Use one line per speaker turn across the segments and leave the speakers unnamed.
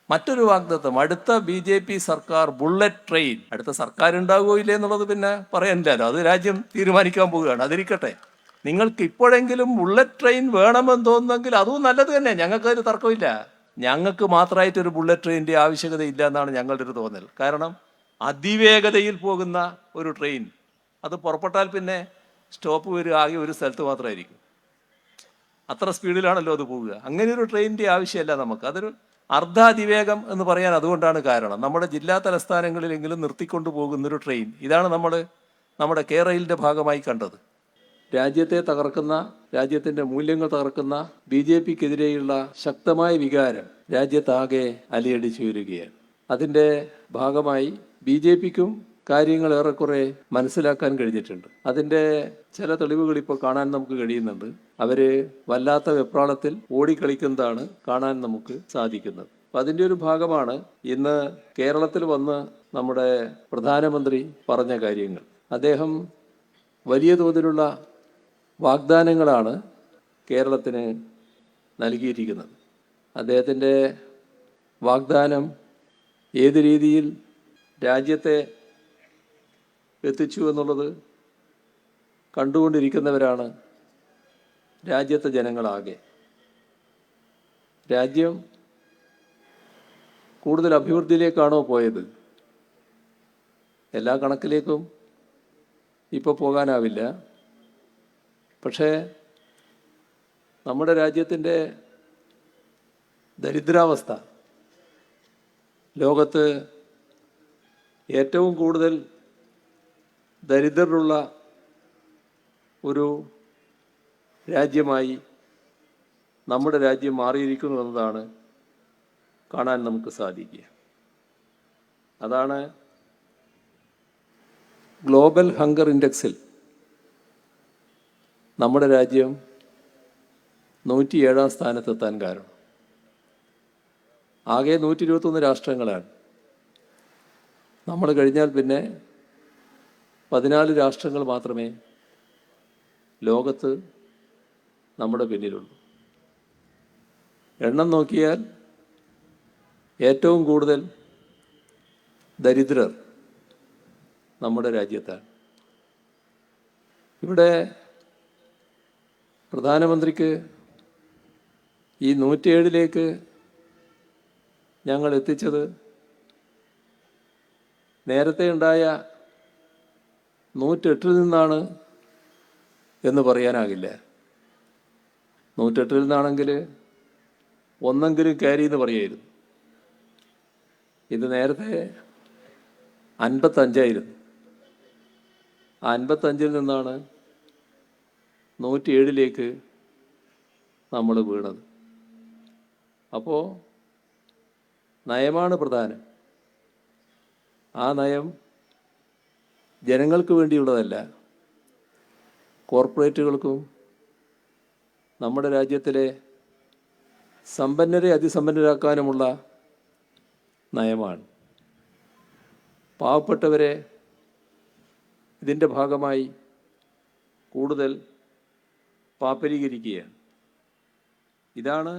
മറ്റൊരു വാഗ്ദത്തം, അടുത്ത BJP സർക്കാർ ബുള്ളറ്റ് ട്രെയിൻ. അടുത്ത സർക്കാർ ഉണ്ടാകുമോ ഇല്ലേ എന്നുള്ളത് പിന്നെ പറയാനില്ലല്ലോ, അത് രാജ്യം തീരുമാനിക്കാൻ പോവുകയാണ്. അതിരിക്കട്ടെ, നിങ്ങൾക്ക് ഇപ്പോഴെങ്കിലും ബുള്ളറ്റ് ട്രെയിൻ വേണമെന്ന് തോന്നുന്നെങ്കിൽ അതും നല്ലത് തന്നെ, ഞങ്ങൾക്കതിൽ തർക്കമില്ല. ഞങ്ങൾക്ക് മാത്രമായിട്ടൊരു ബുള്ളറ്റ് ട്രെയിനിൻ്റെ ആവശ്യകത ഇല്ല എന്നാണ് ഞങ്ങളുടെ ഒരു തോന്നൽ. കാരണം അതിവേഗതയിൽ പോകുന്ന ഒരു ട്രെയിൻ, അത് പുറപ്പെട്ടാൽ പിന്നെ സ്റ്റോപ്പ് വരിക ആകെ ഒരു സ്ഥലത്ത് മാത്രമായിരിക്കും. അത്ര സ്പീഡിലാണല്ലോ അത് പോവുക. അങ്ങനെ ഒരു ട്രെയിനിൻ്റെ ആവശ്യമല്ല നമുക്ക്. അതൊരു അർദ്ധാതിവേഗം എന്ന് പറയാൻ അതുകൊണ്ടാണ് കാരണം, നമ്മുടെ ജില്ലാ തലസ്ഥാനങ്ങളിലെങ്കിലും നിർത്തിക്കൊണ്ടു പോകുന്നൊരു ട്രെയിൻ. ഇതാണ് നമ്മുടെ കേരളയിലെ ഭാഗമായി കണ്ടത്. രാജ്യത്തെ തകർക്കുന്ന, രാജ്യത്തിൻ്റെ മൂല്യങ്ങൾ തകർക്കുന്ന BJPക്കെതിരെയുള്ള ശക്തമായ വികാരം രാജ്യത്താകെ അലയടിച്ചു വരികയാണ്. അതിൻ്റെ ഭാഗമായി BJPക്കും കാര്യങ്ങൾ ഏറെക്കുറെ മനസ്സിലാക്കാൻ കഴിഞ്ഞിട്ടുണ്ട്. അതിൻ്റെ ചില തെളിവുകൾ ഇപ്പോൾ കാണാൻ നമുക്ക് കഴിയുന്നുണ്ട്. അവർ വല്ലാത്ത വെപ്രാളത്തിൽ ഓടിക്കളിക്കുന്നതാണ് കാണാൻ നമുക്ക് സാധിക്കുന്നത്. അപ്പം അതിൻ്റെ ഒരു ഭാഗമാണ് ഇന്ന് കേരളത്തിൽ വന്ന് നമ്മുടെ പ്രധാനമന്ത്രി പറഞ്ഞ കാര്യങ്ങൾ. അദ്ദേഹം വലിയ തോതിലുള്ള വാഗ്ദാനങ്ങളാണ് കേരളത്തിന് നൽകിയിരിക്കുന്നത്. അദ്ദേഹത്തിൻ്റെ വാഗ്ദാനം ഏത് രീതിയിൽ രാജ്യത്തെ എത്തിച്ചു എന്നുള്ളത് കണ്ടുകൊണ്ടിരിക്കുന്നവരാണ് രാജ്യത്തെ ജനങ്ങളാകെ. രാജ്യം കൂടുതൽ അഭിവൃദ്ധിയിലേക്കാണോ പോയത്? എല്ലാ കണക്കിലേക്കും ഇപ്പോൾ പോകാനാവില്ല. പക്ഷേ നമ്മുടെ രാജ്യത്തിൻ്റെ ദരിദ്രാവസ്ഥ, ലോകത്ത് ഏറ്റവും കൂടുതൽ ദരിദ്രരുള്ള ഒരു രാജ്യമായി നമ്മുടെ രാജ്യം മാറിയിരിക്കുന്നു എന്നതാണ് കാണാൻ നമുക്ക് സാധിക്കുക. അതാണ് ഗ്ലോബൽ ഹങ്കർ ഇൻഡെക്സിൽ നമ്മുടെ രാജ്യം 107-ാം സ്ഥാനത്തെത്താൻ കാരണം. ആകെ 121 രാഷ്ട്രങ്ങളാണ്. നമ്മൾ കഴിഞ്ഞാൽ പിന്നെ 14 രാഷ്ട്രങ്ങൾ മാത്രമേ ലോകത്ത് നമ്മുടെ പിന്നിലുള്ളൂ. എണ്ണം നോക്കിയാൽ ഏറ്റവും കൂടുതൽ ദരിദ്രർ നമ്മുടെ രാജ്യത്താണ്. ഇവിടെ പ്രധാനമന്ത്രിക്ക് ഈ 107-ലേക്ക് ഞങ്ങൾ എത്തിച്ചത് നേരത്തെ ഉണ്ടായ 108-ൽ നിന്നാണ് എന്ന് പറയാനാകില്ല. 108-ൽ നിന്നാണെങ്കിൽ ഒന്നെങ്കിലും ക്യാരി എന്ന് പറയായിരുന്നു. ഇത് നേരത്തെ 55ആയിരുന്നു. ആ 55-ൽ നിന്നാണ് 107-ലേക്ക് നമ്മൾ വീണത്. അപ്പോൾ നയമാണ് പ്രധാനം. ആ നയം ജനങ്ങൾക്ക് വേണ്ടിയുള്ളതല്ല, കോർപ്പറേറ്റുകൾക്കും നമ്മുടെ രാജ്യത്തിലെ സമ്പന്നരെ അതിസമ്പന്നരാക്കാനുമുള്ള നയമാണ്. പാവപ്പെട്ടവരെ ഇതിൻ്റെ ഭാഗമായി കൂടുതൽ പാപ്പരീകരിക്കുകയാണ്. ഇതാണ്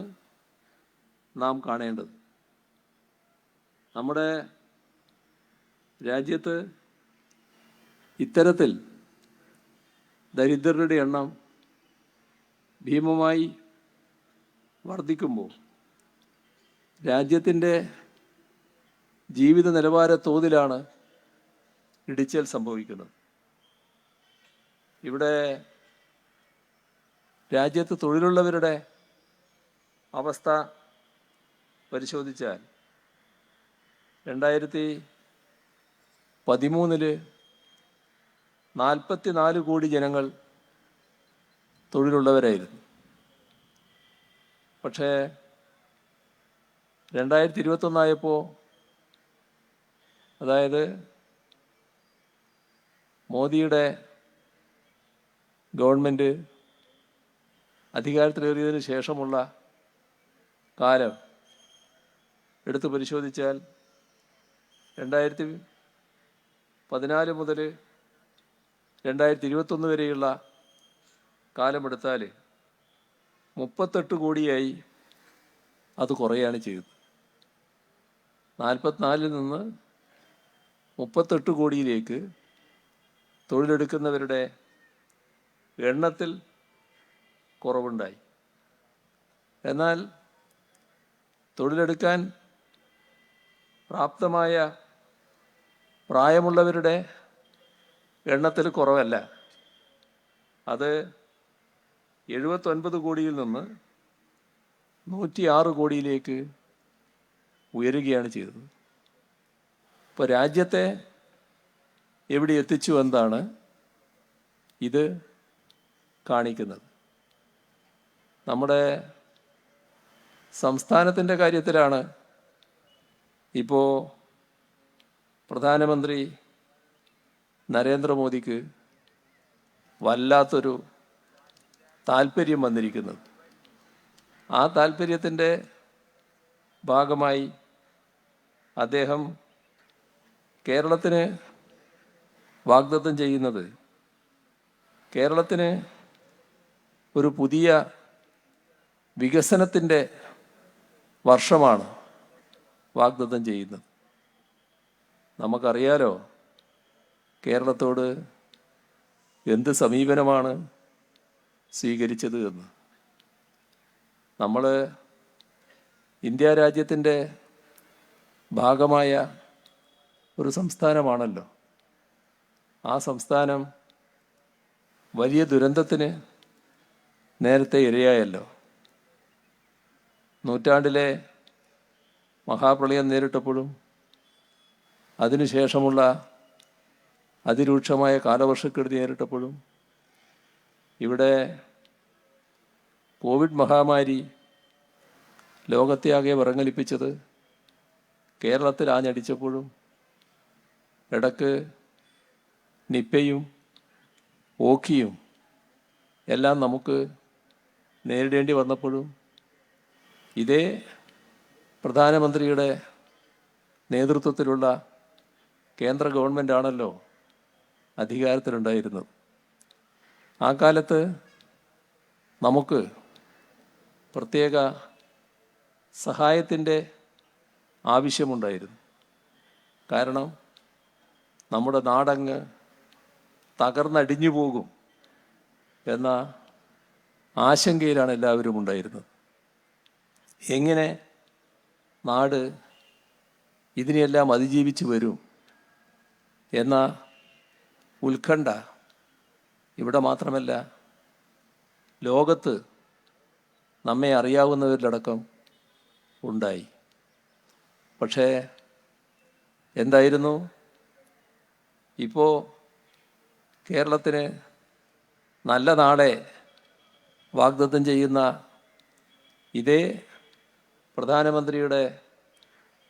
നാം കാണേണ്ടത്. നമ്മുടെ രാജ്യത്ത് ഇത്തരത്തിൽ ദരിദ്രരുടെ എണ്ണം ഭീമമായി വർദ്ധിക്കുമ്പോൾ രാജ്യത്തിൻ്റെ ജീവിത നിലവാര തോതിലാണ് ഇടിച്ചൽ സംഭവിക്കുന്നത്. ഇവിടെ രാജ്യത്ത് തൊഴിലുള്ളവരുടെ അവസ്ഥ പരിശോധിച്ചാൽ 2013 44 കോടി ജനങ്ങൾ തൊഴിലുള്ളവരായിരുന്നു. പക്ഷേ 2021 ആയപ്പോൾ, അതായത് മോദിയുടെ ഗവൺമെൻറ് അധികാരത്തിലേറിയതിന് ശേഷമുള്ള കാലം എടുത്തു പരിശോധിച്ചാൽ 2014 മുതൽ 2021 വരെയുള്ള കാലമെടുത്താൽ 38 കോടിയായി അത് കുറയാണ് ചെയ്തത്. 44 നിന്ന് 38 കോടിയിലേക്ക് തൊഴിലെടുക്കുന്നവരുടെ എണ്ണത്തിൽ കുറവുണ്ടായി. എന്നാൽ തൊഴിലെടുക്കാൻ പ്രാപ്തമായ പ്രായമുള്ളവരുടെ എണ്ണത്തിൽ കുറവല്ല. അത് 79 കോടിയിൽ നിന്ന് 106 കോടിയിലേക്ക് ഉയരുകയാണ് ചെയ്തത്. ഇപ്പോൾ രാജ്യത്തെ എവിടെ എത്തിച്ചു എന്നാണ് ഇത് കാണിക്കുന്നത്. നമ്മുടെ സംസ്ഥാനത്തിൻ്റെ കാര്യത്തിലാണ് ഇപ്പോൾ പ്രധാനമന്ത്രി നരേന്ദ്രമോദിക്ക് വല്ലാത്തൊരു താല്പര്യം വന്നിരിക്കുന്നത്. ആ താല്പര്യത്തിൻ്റെ ഭാഗമായി അദ്ദേഹം കേരളത്തിന് വാഗ്ദത്തം ചെയ്യുന്നത് കേരളത്തിന് ഒരു പുതിയ വികസനത്തിൻ്റെ വർഷമാണ് വാഗ്ദത്തം ചെയ്യുന്നത്. നമുക്കറിയാലോ കേരളത്തോട് എന്ത് സമീപനമാണ് സ്വീകരിച്ചത് എന്ന്. നമ്മൾ ഇന്ത്യ രാജ്യത്തിൻ്റെ ഭാഗമായ ഒരു സംസ്ഥാനമാണല്ലോ. ആ സംസ്ഥാനം വലിയ ദുരന്തത്തിന് നേരത്തെ ഇരയായല്ലോ. നൂറ്റാണ്ടിലെ മഹാപ്രളയം നേരിട്ടപ്പോഴും അതിനുശേഷമുള്ള അതിരൂക്ഷമായ കാലവർഷക്കെടുതി നേരിട്ടപ്പോഴും ഇവിടെ കോവിഡ് മഹാമാരി ലോകത്തെയാകെ വിറങ്ങലിപ്പിച്ചത് കേരളത്തിൽ ആഞ്ഞടിച്ചപ്പോഴും ഇടക്ക് നിപ്പയും ഓഖിയും എല്ലാം നമുക്ക് നേരിടേണ്ടി വന്നപ്പോഴും ഇതേ പ്രധാനമന്ത്രിയുടെ നേതൃത്വത്തിലുള്ള കേന്ദ്ര ഗവൺമെൻറ്റാണല്ലോ അധികാരത്തിലുണ്ടായിരുന്നത്. ആ കാലത്ത് നമുക്ക് പ്രത്യേക സഹായത്തിൻ്റെ ആവശ്യമുണ്ടായിരുന്നു. കാരണം നമ്മുടെ നാടങ്ങ് തകർന്നടിഞ്ഞു പോകും എന്ന ആശങ്കയിലാണ് എല്ലാവരും ഉണ്ടായിരുന്നത്. എങ്ങനെ നാട് ഇതിനെയെല്ലാം അതിജീവിച്ച് വരും എന്ന ഉത്കണ്ഠ ഇവിടെ മാത്രമല്ല ലോകത്ത് നമ്മെ അറിയാവുന്നവരിലടക്കം ഉണ്ടായി. പക്ഷേ എന്തായിരുന്നു ഇപ്പോൾ കേരളത്തിന് നല്ല നാളെ വാഗ്ദത്തം ചെയ്യുന്ന ഇതേ പ്രധാനമന്ത്രിയുടെ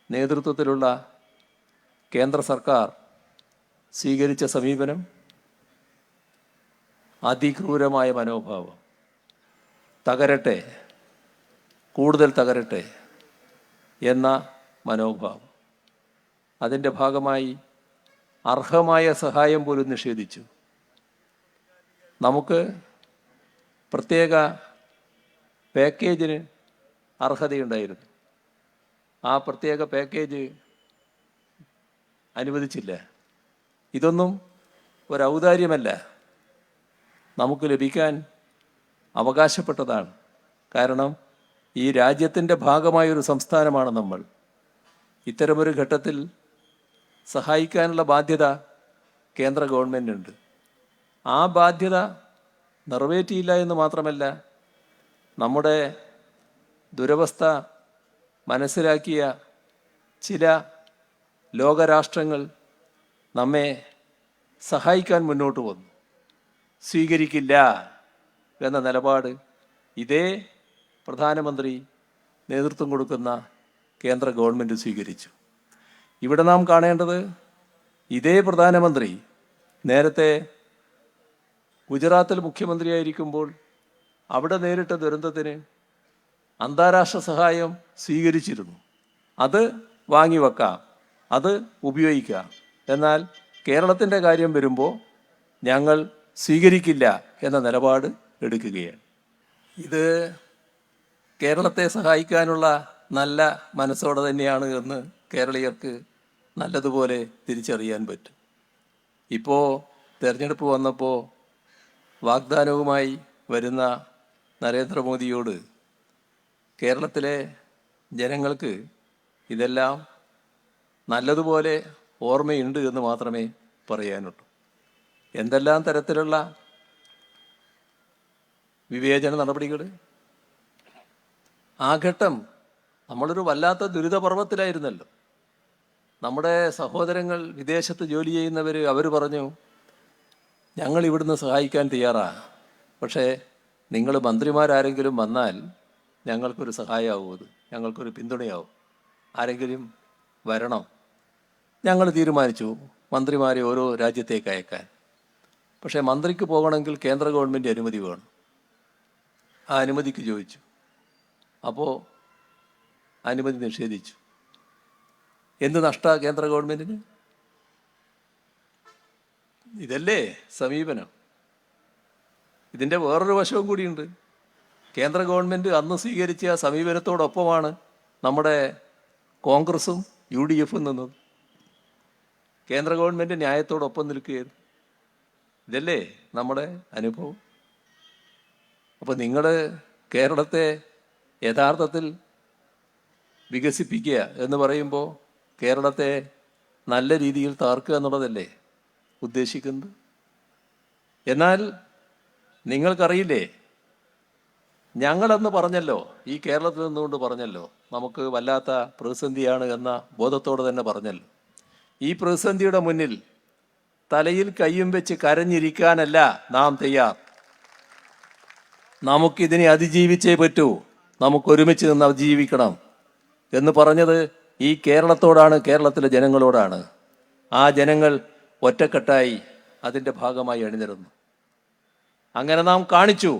നേതൃത്വത്തിലുള്ള കേന്ദ്ര സർക്കാർ സ്വീകരിച്ച സമീപനം അതിക്രൂരമായ മനോഭാവം. തകരട്ടെ, കൂടുതൽ തകരട്ടെ എന്ന മനോഭാവം. അതിൻ്റെ ഭാഗമായി അർഹമായ സഹായം പോലും നിഷേധിച്ചു. നമുക്ക് പ്രത്യേക പാക്കേജിന് അർഹതയുണ്ടായിരുന്നു. ആ പ്രത്യേക പാക്കേജ് അനുവദിച്ചില്ല. ഇതൊന്നും ഒരു ഔദാര്യമല്ല, നമുക്ക് ലഭിക്കാൻ അവകാശപ്പെട്ടതാണ്. കാരണം ഈ രാജ്യത്തിൻ്റെ ഭാഗമായൊരു സംസ്ഥാനമാണ് നമ്മൾ. ഇത്തരമൊരു ഘട്ടത്തിൽ സഹായിക്കാനുള്ള ബാധ്യത കേന്ദ്ര ഗവൺമെൻറ്റുണ്ട്. ആ ബാധ്യത നിറവേറ്റിയില്ല എന്ന് മാത്രമല്ല, നമ്മുടെ ദുരവസ്ഥ മനസ്സിലാക്കിയ ചില ലോകരാഷ്ട്രങ്ങൾ നമ്മെ സഹായിക്കാൻ മുന്നോട്ട് വന്നു. സ്വീകരിക്കില്ല എന്ന നിലപാട് ഇതേ പ്രധാനമന്ത്രി നേതൃത്വം കൊടുക്കുന്ന കേന്ദ്ര ഗവൺമെൻറ് സ്വീകരിച്ചു. ഇവിടെ നാം കാണേണ്ടത് ഇതേ പ്രധാനമന്ത്രി നേരത്തെ ഗുജറാത്തിൽ മുഖ്യമന്ത്രിയായിരിക്കുമ്പോൾ അവിടെ നേരിട്ട ദുരന്തത്തിന് അന്താരാഷ്ട്ര സഹായം സ്വീകരിച്ചിരുന്നു. അത് വാങ്ങിവെക്കാം, അത് ഉപയോഗിക്കാം. എന്നാൽ കേരളത്തിൻ്റെ കാര്യം വരുമ്പോൾ ഞങ്ങൾ സ്വീകരിക്കില്ല എന്ന നിലപാട് എടുക്കുകയാണ്. ഇത് കേരളത്തെ സഹായിക്കാനുള്ള നല്ല മനസ്സോടെ തന്നെയാണ് എന്ന് കേരളീയർക്ക് നല്ലതുപോലെ തിരിച്ചറിയാൻ പറ്റും. ഇപ്പോൾ തെരഞ്ഞെടുപ്പ് വന്നപ്പോൾ വാഗ്ദാനവുമായി വരുന്ന നരേന്ദ്രമോദിയോട് കേരളത്തിലെ ജനങ്ങൾക്ക് ഇതെല്ലാം നല്ലതുപോലെ ഓർമ്മയുണ്ട് എന്ന് മാത്രമേ പറയാനുള്ളൂ. എന്തെല്ലാം തരത്തിലുള്ള വിവേചന നടപടികൾ! ആ ഘട്ടം നമ്മളൊരു വല്ലാത്ത ദുരിതപർവത്തിലായിരുന്നല്ലോ. നമ്മുടെ സഹോദരങ്ങൾ വിദേശത്ത് ജോലി ചെയ്യുന്നവർ അവർ പറഞ്ഞു, ഞങ്ങൾ ഇവിടുന്ന് സഹായിക്കാൻ തയ്യാറാണ്, പക്ഷേ നിങ്ങൾ മന്ത്രിമാരാരെങ്കിലും വന്നാൽ ഞങ്ങൾക്കൊരു സഹായമാവും, അത് ഞങ്ങൾക്കൊരു പിന്തുണയാവും, ആരെങ്കിലും വരണം. ഞങ്ങൾ തീരുമാനിച്ചു മന്ത്രിമാരെ ഓരോ രാജ്യത്തേക്ക് അയക്കാൻ. പക്ഷേ മന്ത്രിക്ക് പോകണമെങ്കിൽ കേന്ദ്ര ഗവൺമെൻറ് അനുമതി വേണം. ആ അനുമതിക്ക് ചോദിച്ചു, അപ്പോൾ അനുമതി നിഷേധിച്ചു. എന്ത് നഷ്ട കേന്ദ്ര ഗവൺമെൻറ്റിന്? ഇതല്ലേ സമീപനം? ഇതിൻ്റെ വേറൊരു വശവും കൂടിയുണ്ട്. കേന്ദ്ര ഗവൺമെൻറ് അന്ന് സ്വീകരിച്ച ആ സമീപനത്തോടൊപ്പമാണ് നമ്മുടെ കോൺഗ്രസും UDF നിന്നത്. കേന്ദ്ര ഗവൺമെൻറ് ന്യായത്തോടൊപ്പം നിൽക്കുകയായിരുന്നു. ഇതല്ലേ നമ്മുടെ അനുഭവം? അപ്പോൾ നിങ്ങൾ കേരളത്തെ യഥാർത്ഥത്തിൽ വികസിപ്പിക്കുക എന്ന് പറയുമ്പോൾ കേരളത്തെ നല്ല രീതിയിൽ താർക്കുക എന്നുള്ളതല്ലേ ഉദ്ദേശിക്കുന്നത്? എന്നാൽ നിങ്ങൾക്കറിയില്ലേ, ഞങ്ങളന്ന് പറഞ്ഞല്ലോ, ഈ കേരളത്തിൽ നിന്നുകൊണ്ട് പറഞ്ഞല്ലോ, നമുക്ക് വല്ലാത്ത പ്രതിസന്ധിയാണ് എന്ന ബോധത്തോടെ തന്നെ പറഞ്ഞല്ലോ. ഈ പ്രതിസന്ധിയുടെ മുന്നിൽ തലയിൽ കയ്യും വെച്ച് കരഞ്ഞിരിക്കാനല്ല നാം തയ്യാർ. നമുക്കിതിനെ അതിജീവിച്ചേ പറ്റൂ, നമുക്കൊരുമിച്ച് നിന്ന് അതിജീവിക്കണം എന്ന് പറഞ്ഞത് ഈ കേരളത്തോടാണ്, കേരളത്തിലെ ജനങ്ങളോടാണ്. ആ ജനങ്ങൾ ഒറ്റക്കെട്ടായി അതിൻ്റെ ഭാഗമായി അണിനിരന്നു. അങ്ങനെ നാം കാണിച്ചു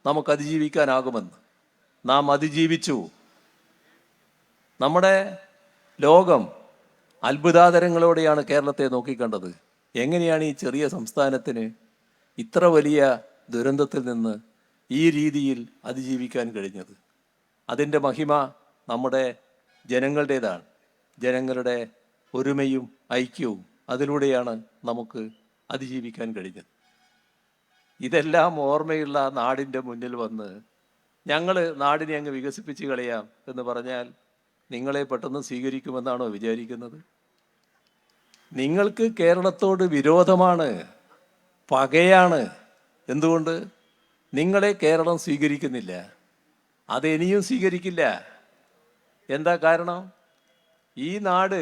നമുക്ക് അതിജീവിക്കാനാകുമെന്ന്. നാം അതിജീവിച്ചു. നമ്മുടെ ലോകം അത്ഭുതാതരങ്ങളോടെയാണ് കേരളത്തെ നോക്കിക്കണ്ടത്. എങ്ങനെയാണ് ഈ ചെറിയ സംസ്ഥാനത്തിന് ഇത്ര വലിയ ദുരന്തത്തിൽ നിന്ന് ഈ രീതിയിൽ അതിജീവിക്കാൻ കഴിഞ്ഞത്? അതിൻ്റെ മഹിമ നമ്മുടെ ജനങ്ങളുടേതാണ്. ജനങ്ങളുടെ ഒരുമയും ഐക്യവും അതിലൂടെയാണ് നമുക്ക് അതിജീവിക്കാൻ കഴിഞ്ഞത്. ഇതെല്ലാം ഓർമ്മയുള്ള നാടിൻ്റെ മുന്നിൽ വന്ന് ഞങ്ങൾ നാടിനെ അങ്ങ് വികസിപ്പിച്ച് കളയാം എന്ന് പറഞ്ഞാൽ നിങ്ങളെ പെട്ടെന്ന് സ്വീകരിക്കുമെന്നാണോ വിചാരിക്കുന്നത്? നിങ്ങൾക്ക് കേരളത്തോട് വിരോധമാണ്, പകയാണ്. എന്തുകൊണ്ട്? നിങ്ങളെ കേരളം സ്വീകരിക്കുന്നില്ല, അതിനിയും സ്വീകരിക്കില്ല. എന്താ കാരണം? ഈ നാട്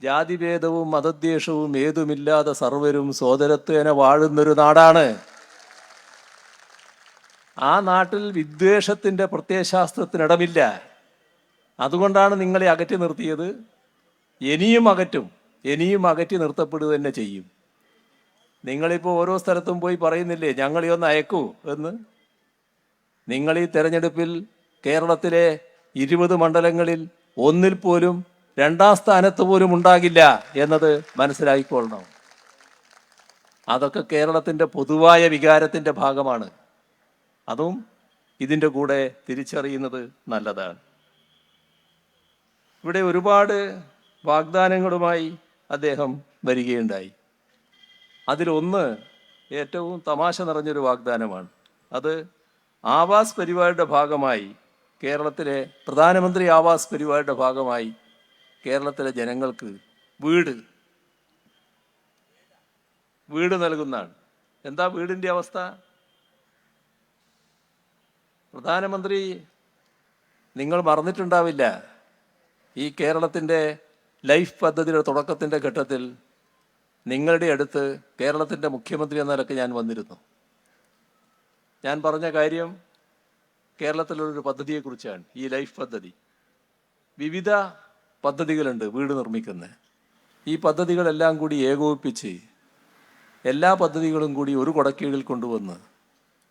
ജാതിഭേദവും മതദ്വേഷവും ഏതുമില്ലാതെ സർവരും സോദരത്വേന വാഴുന്നൊരു നാടാണ്. ആ നാട്ടിൽ വിദ്വേഷത്തിൻ്റെ പ്രത്യയശാസ്ത്രത്തിനിടമില്ല. അതുകൊണ്ടാണ് നിങ്ങളെ അകറ്റി നിർത്തിയത്. ഇനിയും അകറ്റും, ഇനിയും അകറ്റി നിർത്തപ്പെടുക തന്നെ ചെയ്യും. നിങ്ങളിപ്പോൾ ഓരോ സ്ഥലത്തും പോയി പറയുന്നില്ലേ ഞങ്ങളെ ഒന്ന് അയക്കൂ എന്ന്? നിങ്ങൾ ഈ തെരഞ്ഞെടുപ്പിൽ കേരളത്തിലെ 20 മണ്ഡലങ്ങളിൽ ഒന്നിൽ പോലും 2ാം സ്ഥാനത്ത് പോലും ഉണ്ടാകില്ല എന്നത് മനസ്സിലാക്കിക്കൊള്ളണം. അതൊക്കെ കേരളത്തിൻ്റെ പൊതുവായ വികാരത്തിൻ്റെ ഭാഗമാണ്. അതും ഇതിൻ്റെ കൂടെ തിരിച്ചറിയുന്നത് നല്ലതാണ്. ഇവിടെ ഒരുപാട് വാഗ്ദാനങ്ങളുമായി അദ്ദേഹം വരികയുണ്ടായി. അതിലൊന്ന് ഏറ്റവും തമാശ നിറഞ്ഞൊരു വാഗ്ദാനമാണ്. അത് ആവാസ് പരിപാടിയുടെ ഭാഗമായി, കേരളത്തിലെ പ്രധാനമന്ത്രി ആവാസ് പരിപാടിയുടെ ഭാഗമായി കേരളത്തിലെ ജനങ്ങൾക്ക് വീട് നൽകുന്നതാണ്. എന്താ വീടിൻ്റെ അവസ്ഥ? പ്രധാനമന്ത്രി, നിങ്ങൾ മറന്നിട്ടുണ്ടാവില്ല, ഈ കേരളത്തിൻ്റെ ലൈഫ് പദ്ധതിയുടെ തുടക്കത്തിൻ്റെ ഘട്ടത്തിൽ നിങ്ങളുടെ അടുത്ത് കേരളത്തിൻ്റെ മുഖ്യമന്ത്രി എന്ന നിലയ്ക്ക് ഞാൻ വന്നിരുന്നു. ഞാൻ പറഞ്ഞ കാര്യം കേരളത്തിലുള്ളൊരു പദ്ധതിയെക്കുറിച്ചാണ്. ഈ ലൈഫ് പദ്ധതി, വിവിധ പദ്ധതികളുണ്ട് വീട് നിർമ്മിക്കുന്നത്. ഈ പദ്ധതികളെല്ലാം കൂടി ഏകോപിപ്പിച്ച് എല്ലാ പദ്ധതികളും കൂടി ഒരു കുടക്കീഴിൽ കൊണ്ടുവന്ന്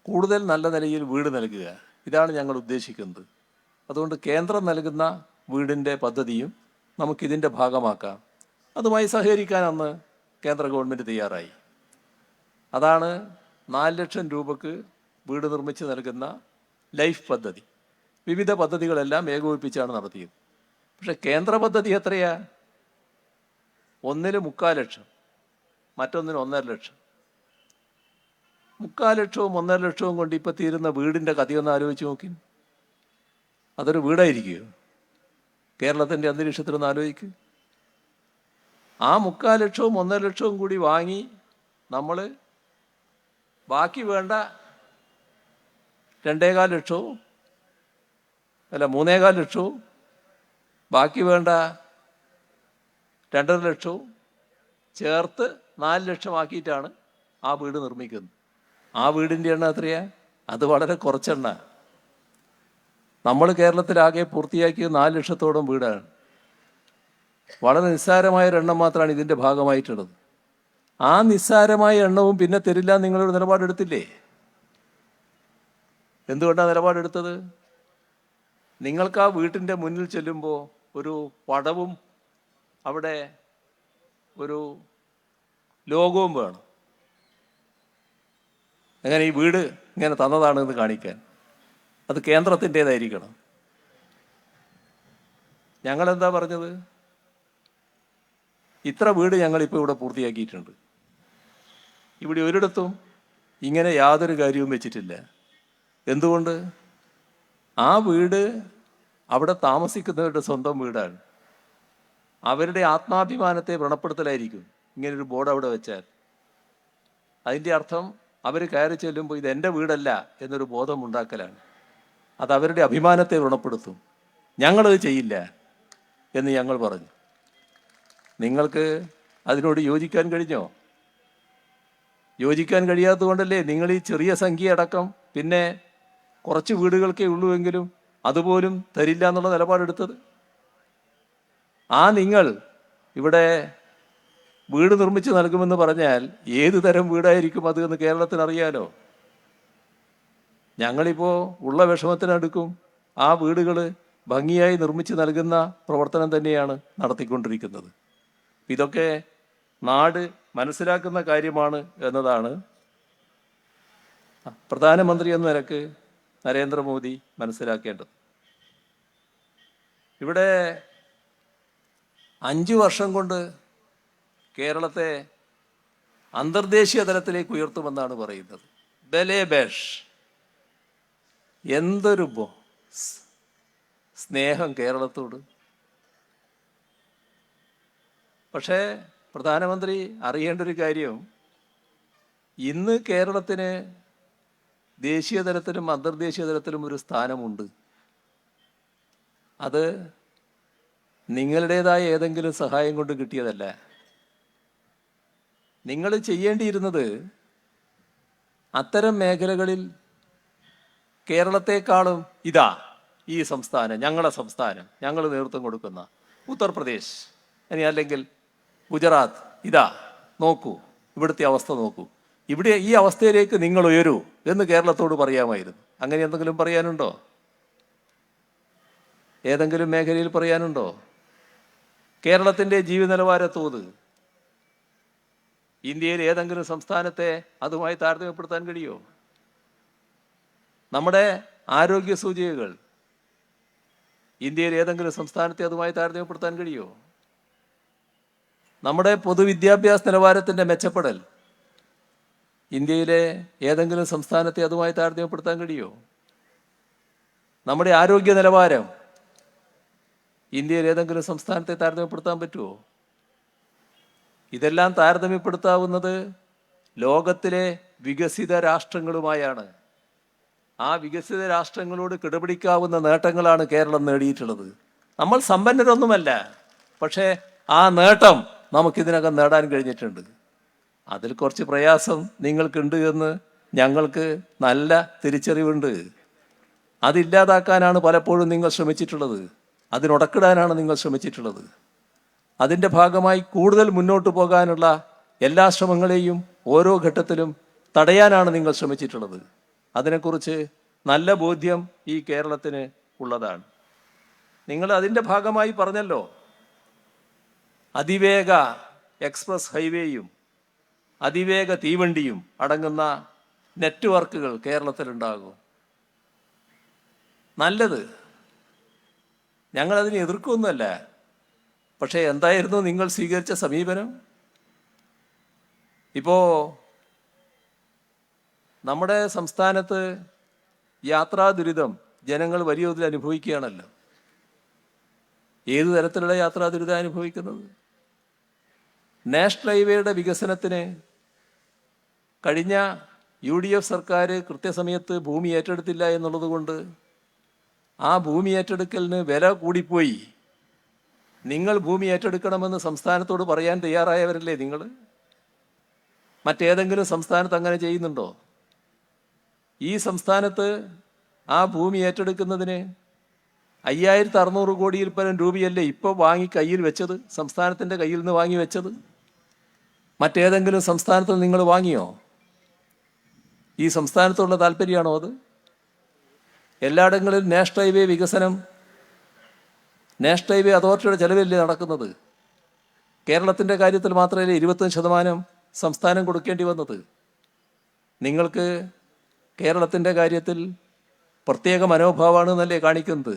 കൂടുതൽ നല്ല നിലയിൽ വീട് നൽകുക, ഇതാണ് ഞങ്ങൾ ഉദ്ദേശിക്കുന്നത്. അതുകൊണ്ട് കേന്ദ്രം നൽകുന്ന വീടിൻ്റെ പദ്ധതിയും നമുക്കിതിൻ്റെ ഭാഗമാക്കാം. അതുമായി സഹകരിക്കാൻ അന്ന് കേന്ദ്ര ഗവൺമെൻറ് തയ്യാറായി. അതാണ് 4 ലക്ഷം രൂപക്ക് വീട് നിർമ്മിച്ച് നൽകുന്ന ലൈഫ് പദ്ധതി. വിവിധ പദ്ധതികളെല്ലാം ഏകോപിപ്പിച്ചാണ് നടത്തിയത്. പക്ഷെ കേന്ദ്ര പദ്ധതി എത്രയാ? ഒന്നിൽ 3/4 ലക്ഷം, മറ്റൊന്നിന് 1.5 ലക്ഷം. 3/4 ലക്ഷവും 1.5 ലക്ഷവും കൊണ്ട് ഇപ്പം തീരുന്ന വീടിൻ്റെ കഥയൊന്ന് ആലോചിച്ച് നോക്കി. അതൊരു വീടായിരിക്കുമോ? കേരളത്തിൻ്റെ അന്തരീക്ഷത്തിലൊന്ന് ആലോചിക്കുക. ആ 3/4 ലക്ഷവും 1.5 ലക്ഷവും കൂടി വാങ്ങി നമ്മൾ ബാക്കി വേണ്ട 2.25 ലക്ഷവും 3.25 ലക്ഷവും ബാക്കി വേണ്ട 2.5 ലക്ഷവും ചേർത്ത് 4 ലക്ഷമാക്കിയിട്ടാണ് ആ വീട് നിർമ്മിക്കുന്നത്. ആ വീടിൻ്റെ എണ്ണം എത്രയാ? അത് വളരെ കുറച്ചെണ്ണ. നമ്മൾ കേരളത്തിലാകെ പൂർത്തിയാക്കിയത് 4 ലക്ഷത്തോളം വീടാണ്. വളരെ നിസ്സാരമായ എണ്ണം മാത്രമാണ് ഇതിൻ്റെ ഭാഗമായിട്ടുള്ളത്. ആ നിസ്സാരമായ എണ്ണവും പിന്നെ തരില്ല നിങ്ങളൊരു നിലപാടെടുത്തില്ലേ? എന്തുകൊണ്ടാണ് നിലപാടെടുത്തത്? നിങ്ങൾക്ക് ആ വീട്ടിൻ്റെ മുന്നിൽ ചെല്ലുമ്പോൾ ഒരു പടവും അവിടെ ഒരു ലോഗവും വേണം. അങ്ങനെ ഈ വീട് ഇങ്ങനെ തന്നതാണെന്ന് കാണിക്കാൻ. അത് കേന്ദ്രത്തിൻ്റേതായിരിക്കണം. ഞങ്ങളെന്താ പറഞ്ഞത്? ഇത്ര വീട് ഞങ്ങളിപ്പോൾ ഇവിടെ പൂർത്തിയാക്കിയിട്ടുണ്ട്. ഇവിടെ ഒരിടത്തും ഇങ്ങനെ യാതൊരു കാര്യവും വെച്ചിട്ടില്ല. എന്തുകൊണ്ട്? ആ വീട് അവിടെ താമസിക്കുന്നവരുടെ സ്വന്തം വീടാണ്. അവരുടെ ആത്മാഭിമാനത്തെ വ്രണപ്പെടുത്തലായിരിക്കും ഇങ്ങനൊരു ബോർഡ് അവിടെ വെച്ചാൽ. അതിൻ്റെ അർത്ഥം അവർ കയറി ചെല്ലുമ്പോൾ ഇത് എൻ്റെ വീടല്ല എന്നൊരു ബോധം ഉണ്ടാക്കലാണ്. അത് അവരുടെ അഭിമാനത്തെ വ്രണപ്പെടുത്തും. ഞങ്ങളത് ചെയ്യില്ല എന്ന് ഞങ്ങൾ പറഞ്ഞു. നിങ്ങൾക്ക് അതിനോട് യോജിക്കാൻ കഴിഞ്ഞോ? യോജിക്കാൻ കഴിയാത്തത് കൊണ്ടല്ലേ നിങ്ങൾ ഈ ചെറിയ സംഖ്യ അടക്കം പിന്നെ കുറച്ച് വീടുകൾക്കേ ഉള്ളൂവെങ്കിലും അതുപോലും തരില്ല എന്നുള്ള നിലപാടെടുത്തത്. നിങ്ങൾ ഇവിടെ വീട് നിർമ്മിച്ച് നൽകുമെന്ന് പറഞ്ഞാൽ ഏത് തരം വീടായിരിക്കും അത് എന്ന് കേരളത്തിന് അറിയാലോ. ഞങ്ങളിപ്പോൾ ഉള്ള വിഷമത്തിനടുക്കും ആ വീടുകൾ ഭംഗിയായി നിർമ്മിച്ച് നൽകുന്ന പ്രവർത്തനം തന്നെയാണ് നടത്തിക്കൊണ്ടിരിക്കുന്നത്. ഇതൊക്കെ നാട് മനസ്സിലാക്കുന്ന കാര്യമാണ് എന്നതാണ് പ്രധാനമന്ത്രി എന്ന നിലക്ക് നരേന്ദ്രമോദി മനസ്സിലാക്കേണ്ടത്. ഇവിടെ 5 വർഷം കൊണ്ട് കേരളത്തെ അന്തർദേശീയ തലത്തിലേക്ക് ഉയർത്തുമെന്നാണ് പറയുന്നത്. ബലേബേഷ്, എന്തൊരു സ്നേഹം കേരളത്തോട്. പക്ഷേ പ്രധാനമന്ത്രി അറിയേണ്ട ഒരു കാര്യം, ഇന്ന് കേരളത്തിന് ദേശീയ തലത്തിലും അന്തർദേശീയ തലത്തിലും ഒരു സ്ഥാനമുണ്ട്. അത് നിങ്ങളുടേതായ ഏതെങ്കിലും സഹായം കൊണ്ട് കിട്ടിയതല്ല. നിങ്ങൾ ചെയ്യേണ്ടിയിരുന്നത് അത്തരം മേഖലകളിൽ കേരളത്തെക്കാളും ഈ സംസ്ഥാനം, ഞങ്ങളുടെ സംസ്ഥാനം, ഞങ്ങൾ നേതൃത്വം കൊടുക്കുന്ന ഉത്തർപ്രദേശ് അല്ലെങ്കിൽ ഗുജറാത്ത്, നോക്കൂ, ഇവിടുത്തെ അവസ്ഥ നോക്കൂ, ഇവിടെ ഈ അവസ്ഥയിലേക്ക് നിങ്ങൾ ഉയരൂ എന്ന് കേരളത്തോട് പറയാമായിരുന്നു. അങ്ങനെ എന്തെങ്കിലും പറയാനുണ്ടോ? ഏതെങ്കിലും മേഖലയിൽ പറയാനുണ്ടോ? കേരളത്തിൻ്റെ ജീവിത നിലവാര തോത് ഇന്ത്യയിൽ ഏതെങ്കിലും സംസ്ഥാനത്തെ അതുമായി താരതമ്യപ്പെടുത്താൻ കഴിയുമോ? നമ്മുടെ ആരോഗ്യ സൂചികകൾ ഇന്ത്യയിൽ ഏതെങ്കിലും സംസ്ഥാനത്തെ അതുമായി താരതമ്യപ്പെടുത്താൻ കഴിയുമോ? നമ്മുടെ പൊതുവിദ്യാഭ്യാസ നിലവാരത്തിൻ്റെ മെച്ചപ്പെടൽ ഇന്ത്യയിലെ ഏതെങ്കിലും സംസ്ഥാനത്തെ അതുമായി താരതമ്യപ്പെടുത്താൻ കഴിയുമോ? നമ്മുടെ ആരോഗ്യ നിലവാരം ഇന്ത്യയിൽ ഏതെങ്കിലും സംസ്ഥാനത്തെ താരതമ്യപ്പെടുത്താൻ പറ്റുമോ? ഇതെല്ലാം താരതമ്യപ്പെടുത്താവുന്നത് ലോകത്തിലെ വികസിത രാഷ്ട്രങ്ങളുമായാണ്. ആ വികസിത രാഷ്ട്രങ്ങളോട് കിടപിടിക്കാവുന്ന നേട്ടങ്ങളാണ് കേരളം നേടിയിട്ടുള്ളത്. നമ്മൾ സമ്പന്നരൊന്നുമല്ല, പക്ഷേ ആ നേട്ടം നമുക്കിതിനകം നേടാൻ കഴിഞ്ഞിട്ടുണ്ട്. അതിൽ കുറച്ച് പ്രയാസം നിങ്ങൾക്കുണ്ട് എന്ന് ഞങ്ങൾക്ക് നല്ല തിരിച്ചറിവുണ്ട്. അതില്ലാതാക്കാനാണ് പലപ്പോഴും നിങ്ങൾ ശ്രമിച്ചിട്ടുള്ളത്. അതിനൊടക്കിടാനാണ് നിങ്ങൾ ശ്രമിച്ചിട്ടുള്ളത്. അതിൻ്റെ ഭാഗമായി കൂടുതൽ മുന്നോട്ട് പോകാനുള്ള എല്ലാ ശ്രമങ്ങളെയും ഓരോ ഘട്ടത്തിലും തടയാനാണ് നിങ്ങൾ ശ്രമിച്ചിട്ടുള്ളത്. അതിനെക്കുറിച്ച് നല്ല ബോധ്യം ഈ കേരളത്തിന് ഉള്ളതാണ്. നിങ്ങൾ അതിൻ്റെ ഭാഗമായി പറഞ്ഞല്ലോ, അതിവേഗ എക്സ്പ്രസ് ഹൈവേയും അതിവേഗ തീവണ്ടിയും അടങ്ങുന്ന നെറ്റ്വർക്കുകൾ കേരളത്തിലുണ്ടാകും. നല്ലത്. ഞങ്ങളതിനെ എതിർക്കുമൊന്നുമല്ല. പക്ഷേ എന്തായിരുന്നു നിങ്ങൾ സ്വീകരിച്ച സമീപനം? ഇപ്പോൾ നമ്മുടെ സംസ്ഥാനത്ത് യാത്രാ ദുരിതം ജനങ്ങൾ വലിയ തോതിൽ അനുഭവിക്കുകയാണല്ലോ. ഏതു തരത്തിലുള്ള യാത്രാ ദുരിതം അനുഭവിക്കുന്നത്? നാഷണൽ ഹൈവേയുടെ വികസനത്തിന് കഴിഞ്ഞ UDF സർക്കാർ കൃത്യസമയത്ത് ഭൂമി ഏറ്റെടുത്തില്ല എന്നുള്ളത് കൊണ്ട് ആ ഭൂമി ഏറ്റെടുക്കലിന് വില കൂടിപ്പോയി. നിങ്ങൾ ഭൂമി ഏറ്റെടുക്കണമെന്ന് സംസ്ഥാനത്തോട് പറയാൻ തയ്യാറായവരല്ലേ നിങ്ങൾ? മറ്റേതെങ്കിലും സംസ്ഥാനത്ത് അങ്ങനെ ചെയ്യുന്നുണ്ടോ? ഈ സംസ്ഥാനത്ത് ആ ഭൂമി ഏറ്റെടുക്കുന്നതിന് 5600 കോടിയിൽ പരം രൂപയല്ലേ ഇപ്പോൾ വാങ്ങി കയ്യിൽ വെച്ചത്, സംസ്ഥാനത്തിൻ്റെ കയ്യിൽ നിന്ന് വാങ്ങി വെച്ചത്? മറ്റേതെങ്കിലും സംസ്ഥാനത്ത് നിങ്ങൾ വാങ്ങിയോ? ഈ സംസ്ഥാനത്തുള്ള താല്പര്യമാണോ അത്? എല്ലായിടങ്ങളിലും നാഷണൽ ഹൈവേ വികസനം നാഷണൽ ഹൈവേ അതോറിറ്റിയുടെ ചെലവിലല്ലേ നടക്കുന്നത്? കേരളത്തിൻ്റെ കാര്യത്തിൽ മാത്രമല്ലേ 25% സംസ്ഥാനം കൊടുക്കേണ്ടി വന്നത്? നിങ്ങൾക്ക് കേരളത്തിൻ്റെ കാര്യത്തിൽ പ്രത്യേക മനോഭാവമാണ് എന്നല്ലേ കാണിക്കുന്നത്?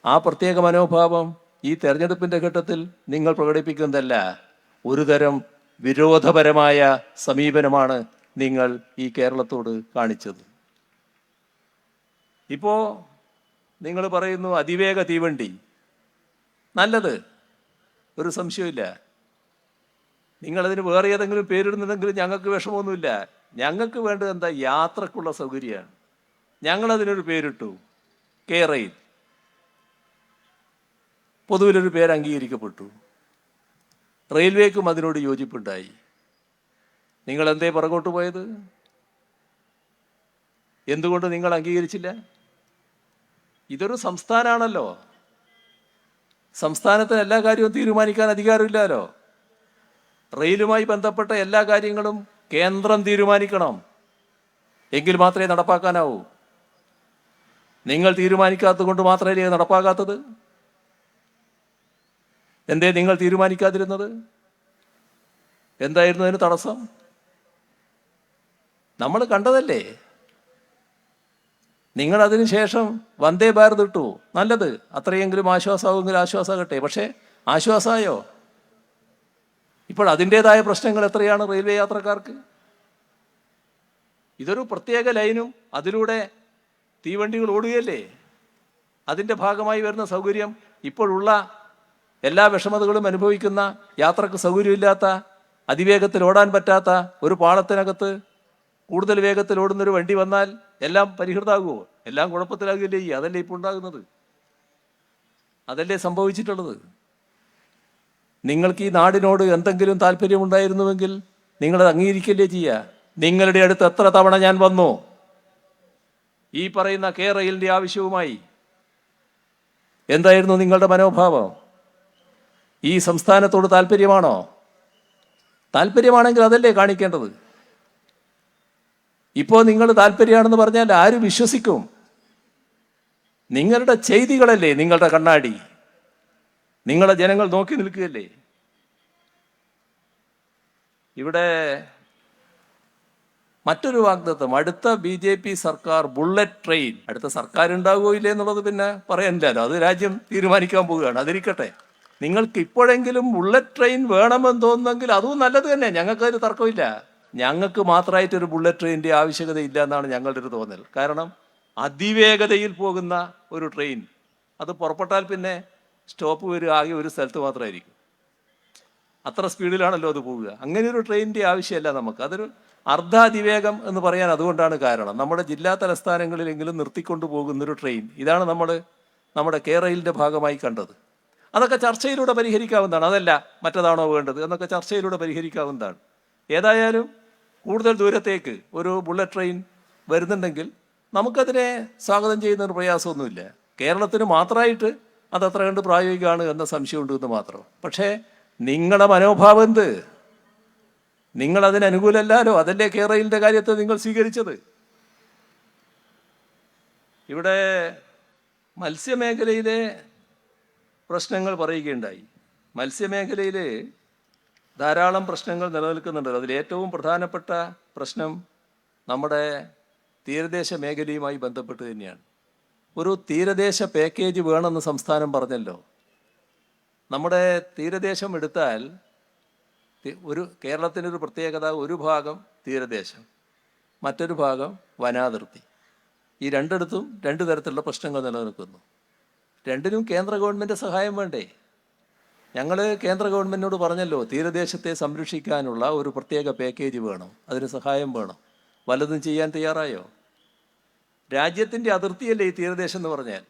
ആ പ്രത്യേക മനോഭാവം ഈ തെരഞ്ഞെടുപ്പിൻ്റെ ഘട്ടത്തിൽ നിങ്ങൾ പ്രകടിപ്പിക്കുന്നതല്ല, ഒരു തരം വിരോധപരമായ സമീപനമാണ് നിങ്ങൾ ഈ കേരളത്തോട് കാണിച്ചത്. ഇപ്പോൾ നിങ്ങൾ പറയുന്നു അതിവേഗ തീവണ്ടി. നല്ലത്, ഒരു സംശയമില്ല. നിങ്ങളതിന് വേറെ ഏതെങ്കിലും പേരിടുന്നുണ്ടെങ്കിലും ഞങ്ങൾക്ക് വിഷമമൊന്നുമില്ല. ഞങ്ങൾക്ക് വേണ്ടത് എന്താ? യാത്രക്കുള്ള സൗകര്യമാണ്. ഞങ്ങളതിനൊരു പേരിട്ടു, കെ റെയിൽ. പൊതുവിലൊരു പേര് അംഗീകരിക്കപ്പെട്ടു. റെയിൽവേക്കും അതിനോട് യോജിപ്പുണ്ടായി. നിങ്ങൾ എന്തേ പുറകോട്ട് പോയത്? എന്തുകൊണ്ട് നിങ്ങൾ അംഗീകരിച്ചില്ല? ഇതൊരു സംസ്ഥാനമാണല്ലോ. സംസ്ഥാനത്തിന് എല്ലാ കാര്യവും തീരുമാനിക്കാൻ അധികാരമില്ലല്ലോ. റെയിലുമായി ബന്ധപ്പെട്ട എല്ലാ കാര്യങ്ങളും കേന്ദ്രം തീരുമാനിക്കണം, എങ്കിൽ മാത്രമേ നടപ്പാക്കാനാവൂ. നിങ്ങൾ തീരുമാനിക്കാത്തത് കൊണ്ട് മാത്രമല്ലേ നടപ്പാക്കാത്തത്? എന്തേ നിങ്ങൾ തീരുമാനിക്കാതിരുന്നത്? എന്തായിരുന്നു അതിന് തടസ്സം? നമ്മൾ കണ്ടതല്ലേ. നിങ്ങൾ അതിന് ശേഷം വന്ദേ ഭാരത് ഇട്ടു. നല്ലത്, അത്രയെങ്കിലും ആശ്വാസമാകുമെങ്കിൽ ആശ്വാസമാകട്ടെ. പക്ഷേ ആശ്വാസമായോ? ഇപ്പോൾ അതിൻ്റെതായ പ്രശ്നങ്ങൾ എത്രയാണ് റെയിൽവേ യാത്രക്കാർക്ക്? ഇതൊരു പ്രത്യേക ലൈനും അതിലൂടെ തീവണ്ടികൾ ഓടുകയല്ലേ. അതിൻ്റെ ഭാഗമായി വരുന്ന സൗകര്യം ഇപ്പോഴുള്ള എല്ലാ വിഷമതകളും അനുഭവിക്കുന്ന, യാത്രക്ക് സൗകര്യമില്ലാത്ത, അതിവേഗത്തിൽ ഓടാൻ പറ്റാത്ത ഒരു പാളത്തിനകത്ത് കൂടുതൽ വേഗത്തിൽ ഓടുന്നൊരു വണ്ടി വന്നാൽ എല്ലാം പരിഹൃതമാകുമോ? എല്ലാം കുഴപ്പത്തിലാകില്ലേ? അതല്ലേ ഇപ്പോൾ ഉണ്ടാകുന്നത്? അതല്ലേ സംഭവിച്ചിട്ടുള്ളത്? നിങ്ങൾക്ക് ഈ നാടിനോട് എന്തെങ്കിലും താല്പര്യമുണ്ടായിരുന്നുവെങ്കിൽ നിങ്ങളത് അംഗീകരിക്കല്ലേ ചെയ്യുക. നിങ്ങളുടെ അടുത്ത് എത്ര തവണ ഞാൻ വന്നു ഈ പറയുന്ന കെ റെയിലിൻ്റെ ആവശ്യവുമായി? എന്തായിരുന്നു നിങ്ങളുടെ മനോഭാവം? ഈ സംസ്ഥാനത്തോട് താല്പര്യമാണോ? താല്പര്യമാണെങ്കിൽ അതല്ലേ കാണിക്കേണ്ടത്. ഇപ്പോൾ നിങ്ങൾ താല്പര്യമാണെന്ന് പറഞ്ഞാൽ ആര് വിശ്വസിക്കും? നിങ്ങളുടെ ചെയ്തികളല്ലേ നിങ്ങളുടെ കണ്ണാടി. നിങ്ങളെ ജനങ്ങൾ നോക്കി നിൽക്കുകയല്ലേ. ഇവിടെ മറ്റൊരു വാഗ്ദത്തം, അടുത്ത BJP സർക്കാർ ബുള്ളറ്റ് ട്രെയിൻ. അടുത്ത സർക്കാർ ഉണ്ടാകുമോ ഇല്ലേ എന്നുള്ളത് പിന്നെ പറയാനില്ലല്ലോ, അത് രാജ്യം തീരുമാനിക്കാൻ പോവുകയാണ്. അതിരിക്കട്ടെ. നിങ്ങൾക്ക് ഇപ്പോഴെങ്കിലും ബുള്ളറ്റ് ട്രെയിൻ വേണമെന്ന് തോന്നുന്നെങ്കിൽ അതും നല്ലത് തന്നെ, ഞങ്ങൾക്കതിന് തർക്കമില്ല. ഞങ്ങൾക്ക് മാത്രമായിട്ടൊരു ബുള്ളറ്റ് ട്രെയിനിൻ്റെ ആവശ്യകതയില്ല എന്നാണ് ഞങ്ങളുടെ ഒരു തോന്നൽ. കാരണം അതിവേഗതയിൽ പോകുന്ന ഒരു ട്രെയിൻ, അത് പുറപ്പെട്ടാൽ പിന്നെ സ്റ്റോപ്പ് വരിക ആകെ ഒരു സ്ഥലത്ത് മാത്രമായിരിക്കും. അത്ര സ്പീഡിലാണല്ലോ അത് പോവുക. അങ്ങനെ ഒരു ട്രെയിനിൻ്റെ ആവശ്യമല്ല നമുക്ക്. അതൊരു അർദ്ധാതിവേഗം എന്ന് പറയാൻ അതുകൊണ്ടാണ് കാരണം, നമ്മുടെ ജില്ലാ തലസ്ഥാനങ്ങളിലെങ്കിലും നിർത്തിക്കൊണ്ടു പോകുന്നൊരു ട്രെയിൻ. ഇതാണ് നമ്മുടെ കെ റെയിലിൻ്റെ ഭാഗമായി കണ്ടത്. അതൊക്കെ ചർച്ചയിലൂടെ പരിഹരിക്കാവുന്നതാണ്. അതല്ല മറ്റതാണോ വേണ്ടത് എന്നൊക്കെ ചർച്ചയിലൂടെ പരിഹരിക്കാവുന്നതാണ്. ഏതായാലും കൂടുതൽ ദൂരത്തേക്ക് ഒരു ബുള്ളറ്റ് ട്രെയിൻ വരുന്നുണ്ടെങ്കിൽ നമുക്കതിനെ സ്വാഗതം ചെയ്യുന്നതിന് പ്രയാസമൊന്നുമില്ല. കേരളത്തിന് മാത്രമായിട്ട് അതത്ര കണ്ട് പ്രായോഗികമാണ് എന്ന സംശയമുണ്ട് എന്ന് മാത്രം. പക്ഷേ നിങ്ങളുടെ മനോഭാവം എന്ത്? നിങ്ങളതിന് അനുകൂലമല്ലല്ലോ. അതല്ലേ കെ റെയിലിൻ്റെ കാര്യത്തെ നിങ്ങൾ സ്വീകരിച്ചത്. ഇവിടെ മത്സ്യമേഖലയിലെ പ്രശ്നങ്ങൾ പറയുകയുണ്ടായി. മത്സ്യമേഖലയിൽ ധാരാളം പ്രശ്നങ്ങൾ നിലനിൽക്കുന്നുണ്ട്. അതിലേറ്റവും പ്രധാനപ്പെട്ട പ്രശ്നം നമ്മുടെ തീരദേശ മേഖലയുമായി ബന്ധപ്പെട്ട് തന്നെയാണ്. ഒരു തീരദേശ പാക്കേജ് വേണമെന്ന് സംസ്ഥാനം പറഞ്ഞല്ലോ. നമ്മുടെ തീരദേശം എടുത്താൽ കേരളത്തിനൊരു പ്രത്യേകത, ഒരു ഭാഗം തീരദേശം, മറ്റൊരു ഭാഗം വനാതിർത്തി. ഈ രണ്ടിടത്തും രണ്ട് തരത്തിലുള്ള പ്രശ്നങ്ങൾ നിലനിൽക്കുന്നു. രണ്ടിനും കേന്ദ്ര ഗവൺമെൻറ് സഹായം വേണ്ടേ? ഞങ്ങൾ കേന്ദ്ര ഗവൺമെൻറ്റിനോട് പറഞ്ഞല്ലോ, തീരദേശത്തെ സംരക്ഷിക്കാനുള്ള ഒരു പ്രത്യേക പാക്കേജ് വേണം, അതിന് സഹായം വേണം. വല്ലതും ചെയ്യാൻ തയ്യാറായോ? രാജ്യത്തിൻ്റെ അതിർത്തിയല്ലേ ഈ തീരദേശം എന്ന് പറഞ്ഞാൽ.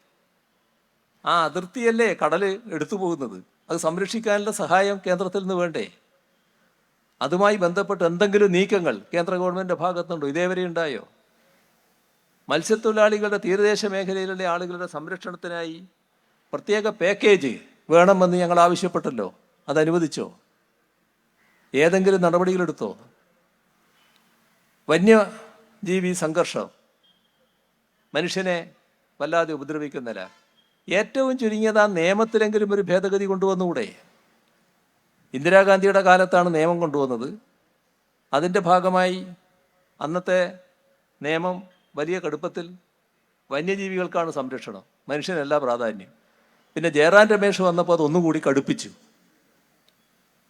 ആ അതിർത്തിയല്ലേ കടൽ എടുത്തു പോകുന്നത്. അത് സംരക്ഷിക്കാനുള്ള സഹായം കേന്ദ്രത്തിൽ നിന്ന് വേണ്ടേ? അതുമായി ബന്ധപ്പെട്ട് എന്തെങ്കിലും നീക്കങ്ങൾ കേന്ദ്ര ഗവൺമെൻറ്റിൻ്റെ ഭാഗത്തുണ്ടോ? ഇതേവരെ ഉണ്ടായോ? മത്സ്യത്തൊഴിലാളികളുടെ തീരദേശ മേഖലയിലുള്ള ആളുകളുടെ സംരക്ഷണത്തിനായി പ്രത്യേക പാക്കേജ് വേണമെന്ന് ഞങ്ങൾ ആവശ്യപ്പെട്ടല്ലോ. അത് അനുവദിച്ചോ? ഏതെങ്കിലും നടപടികളെടുത്തോ? വന്യജീവി സംഘർഷം മനുഷ്യനെ വല്ലാതെ ഉപദ്രവിക്കുന്നില്ല. ഏറ്റവും ചുരുങ്ങിയത് ആ നിയമത്തിലെങ്കിലും ഒരു ഭേദഗതി കൊണ്ടുവന്നുകൂടെ? ഇന്ദിരാഗാന്ധിയുടെ കാലത്താണ് നിയമം കൊണ്ടുവന്നത്. അതിൻ്റെ ഭാഗമായി അന്നത്തെ നിയമം വലിയ കടുപ്പത്തിൽ വന്യജീവികൾക്കാണ് സംരക്ഷണം, മനുഷ്യനല്ല പ്രാധാന്യം. പിന്നെ ജയറാം രമേശ് വന്നപ്പോൾ അതൊന്നുകൂടി കടുപ്പിച്ചു.